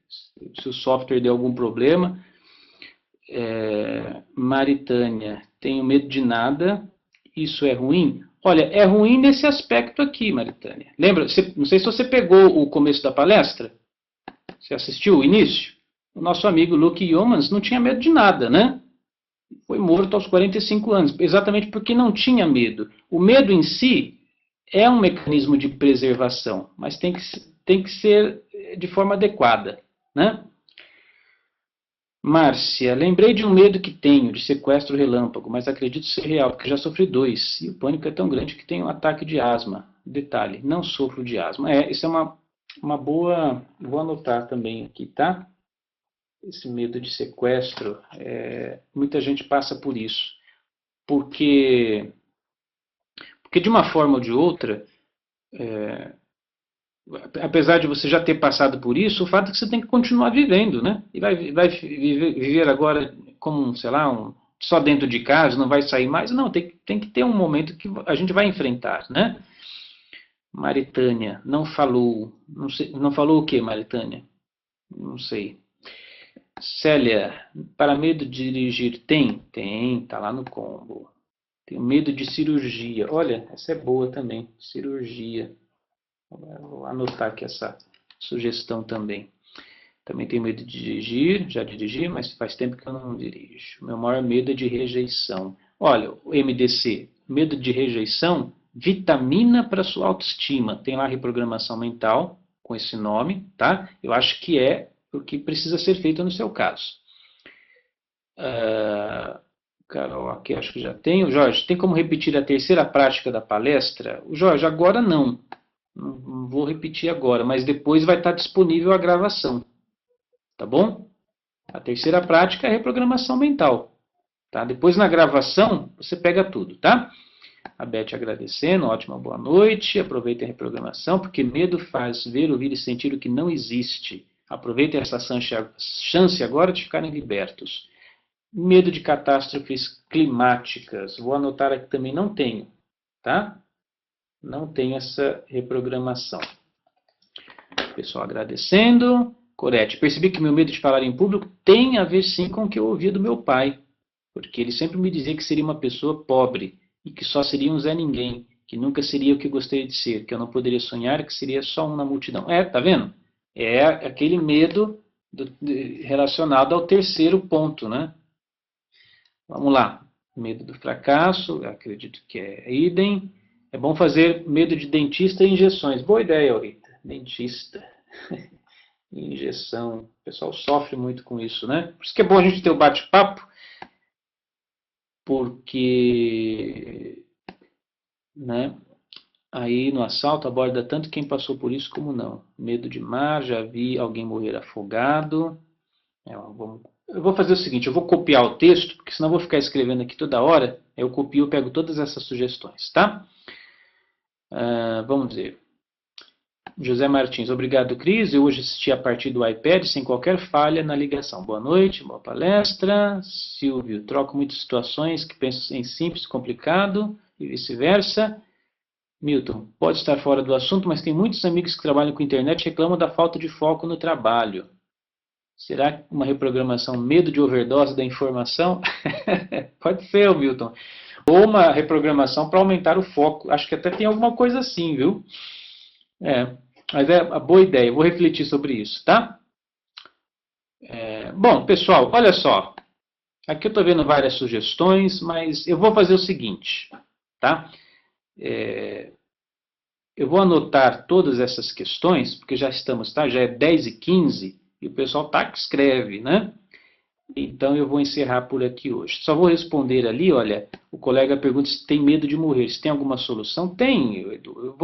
se o software deu algum problema. Maritânia, tenho medo de nada. Isso é ruim? Olha, é ruim nesse aspecto aqui, Maritânia. Lembra? Não sei se você pegou o começo da palestra. Você assistiu o início? O nosso amigo Luke Yeomans não tinha medo de nada, né? Foi morto aos 45 anos, exatamente porque não tinha medo. O medo em si é um mecanismo de preservação, mas tem que ser de forma adequada, né? Márcia, lembrei de um medo que tenho, de sequestro relâmpago, mas acredito ser real, porque já sofri 2, e o pânico é tão grande que tenho um ataque de asma. Detalhe, não sofro de asma. Isso é uma boa... Vou anotar também aqui, tá? Esse medo de sequestro, muita gente passa por isso. Porque de uma forma ou de outra, apesar de você já ter passado por isso, o fato é que você tem que continuar vivendo, né? E vai viver agora como, sei lá, só dentro de casa, não vai sair mais. Não, tem que ter um momento que a gente vai enfrentar, né? Maritânia, não falou. Não, sei, não falou o que, Maritânia? Não sei. Célia, para medo de dirigir, tem? Tem, tá lá no combo. Tenho medo de cirurgia. Olha, essa é boa também, cirurgia. Vou anotar aqui essa sugestão também. Também tenho medo de dirigir, já dirigi, mas faz tempo que eu não dirijo. Meu maior medo é de rejeição. Olha, o MDC, medo de rejeição, vitamina para sua autoestima. Tem lá a reprogramação mental com esse nome, tá? Eu acho que é o que precisa ser feito no seu caso. Carol, aqui acho que já tenho. Jorge, tem como repetir a terceira prática da palestra? Jorge, agora não. Não vou repetir agora, mas depois vai estar disponível a gravação. Tá bom? A terceira prática é a reprogramação mental. Tá? Depois na gravação, você pega tudo, tá? A Beth agradecendo, ótima boa noite. Aproveitem a reprogramação, porque medo faz ver, ouvir e sentir o que não existe. Aproveitem essa chance agora de ficarem libertos. Medo de catástrofes climáticas. Vou anotar aqui também, não tenho, tá? Não tenho essa reprogramação. Pessoal agradecendo. Corete, percebi que meu medo de falar em público tem a ver sim com o que eu ouvia do meu pai. Porque ele sempre me dizia que seria uma pessoa pobre e que só seria um Zé Ninguém, que nunca seria o que gostaria de ser, que eu não poderia sonhar, que seria só um na multidão. Tá vendo? É aquele medo relacionado ao terceiro ponto, né? Vamos lá. Medo do fracasso, acredito que é idem. É bom fazer medo de dentista e injeções. Boa ideia, Rita. Dentista. Injeção. O pessoal sofre muito com isso, né? Por isso que é bom a gente ter o bate-papo, porque, né, aí no assalto aborda tanto quem passou por isso como não. Medo de mar, já vi alguém morrer afogado. Eu vou fazer o seguinte, eu vou copiar o texto, porque senão eu vou ficar escrevendo aqui toda hora. Eu copio e pego todas essas sugestões, tá? Vamos ver. José Martins, obrigado, Cris. Eu hoje assisti a partir do iPad sem qualquer falha na ligação. Boa noite, boa palestra. Silvio, troco muitas situações que penso em simples, complicado e vice-versa. Milton, pode estar fora do assunto, mas tem muitos amigos que trabalham com internet e reclamam da falta de foco no trabalho. Será uma reprogramação medo de overdose da informação? Pode ser, Milton. Ou uma reprogramação para aumentar o foco. Acho que até tem alguma coisa assim, viu? Mas é uma boa ideia. Eu vou refletir sobre isso, tá? Bom, pessoal, olha só. Aqui eu estou vendo várias sugestões, mas eu vou fazer o seguinte, tá? Eu vou anotar todas essas questões, porque já estamos, tá? Já é 10h15 e o pessoal tá que escreve, né? Então eu vou encerrar por aqui hoje. Só vou responder ali, olha, o colega pergunta se tem medo de morrer, se tem alguma solução. Tem, Edu.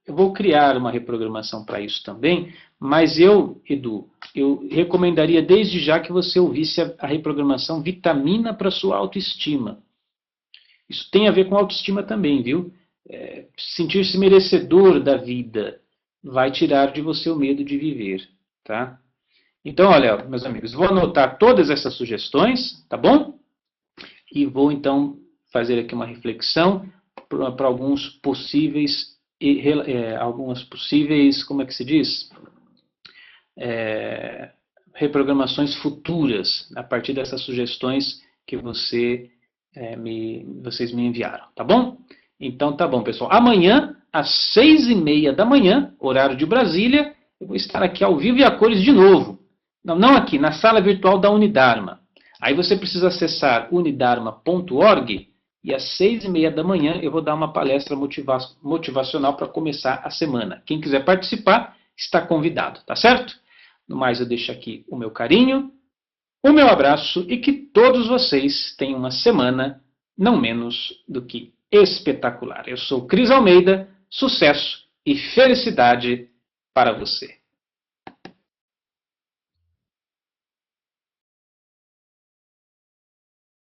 Eu vou criar uma reprogramação para isso também, mas Edu, eu recomendaria desde já que você ouvisse a reprogramação Vitamina para sua autoestima. Isso tem a ver com autoestima também, viu? Sentir-se merecedor da vida vai tirar de você o medo de viver, tá? Então, olha, meus amigos, vou anotar todas essas sugestões, tá bom? E vou, então, fazer aqui uma reflexão para alguns possíveis, como é que se diz? Reprogramações futuras, a partir dessas sugestões que vocês me enviaram, tá bom? Então, tá bom, pessoal. Amanhã, às 6h30 da manhã, horário de Brasília, eu vou estar aqui ao vivo e a cores de novo. Não aqui, na sala virtual da Unidarma. Aí você precisa acessar unidarma.org e às 6h30 da manhã eu vou dar uma palestra motivacional para começar a semana. Quem quiser participar, está convidado, tá certo? No mais, eu deixo aqui o meu carinho, o meu abraço e que todos vocês tenham uma semana não menos do que espetacular. Eu sou Cris Almeida, sucesso e felicidade para você.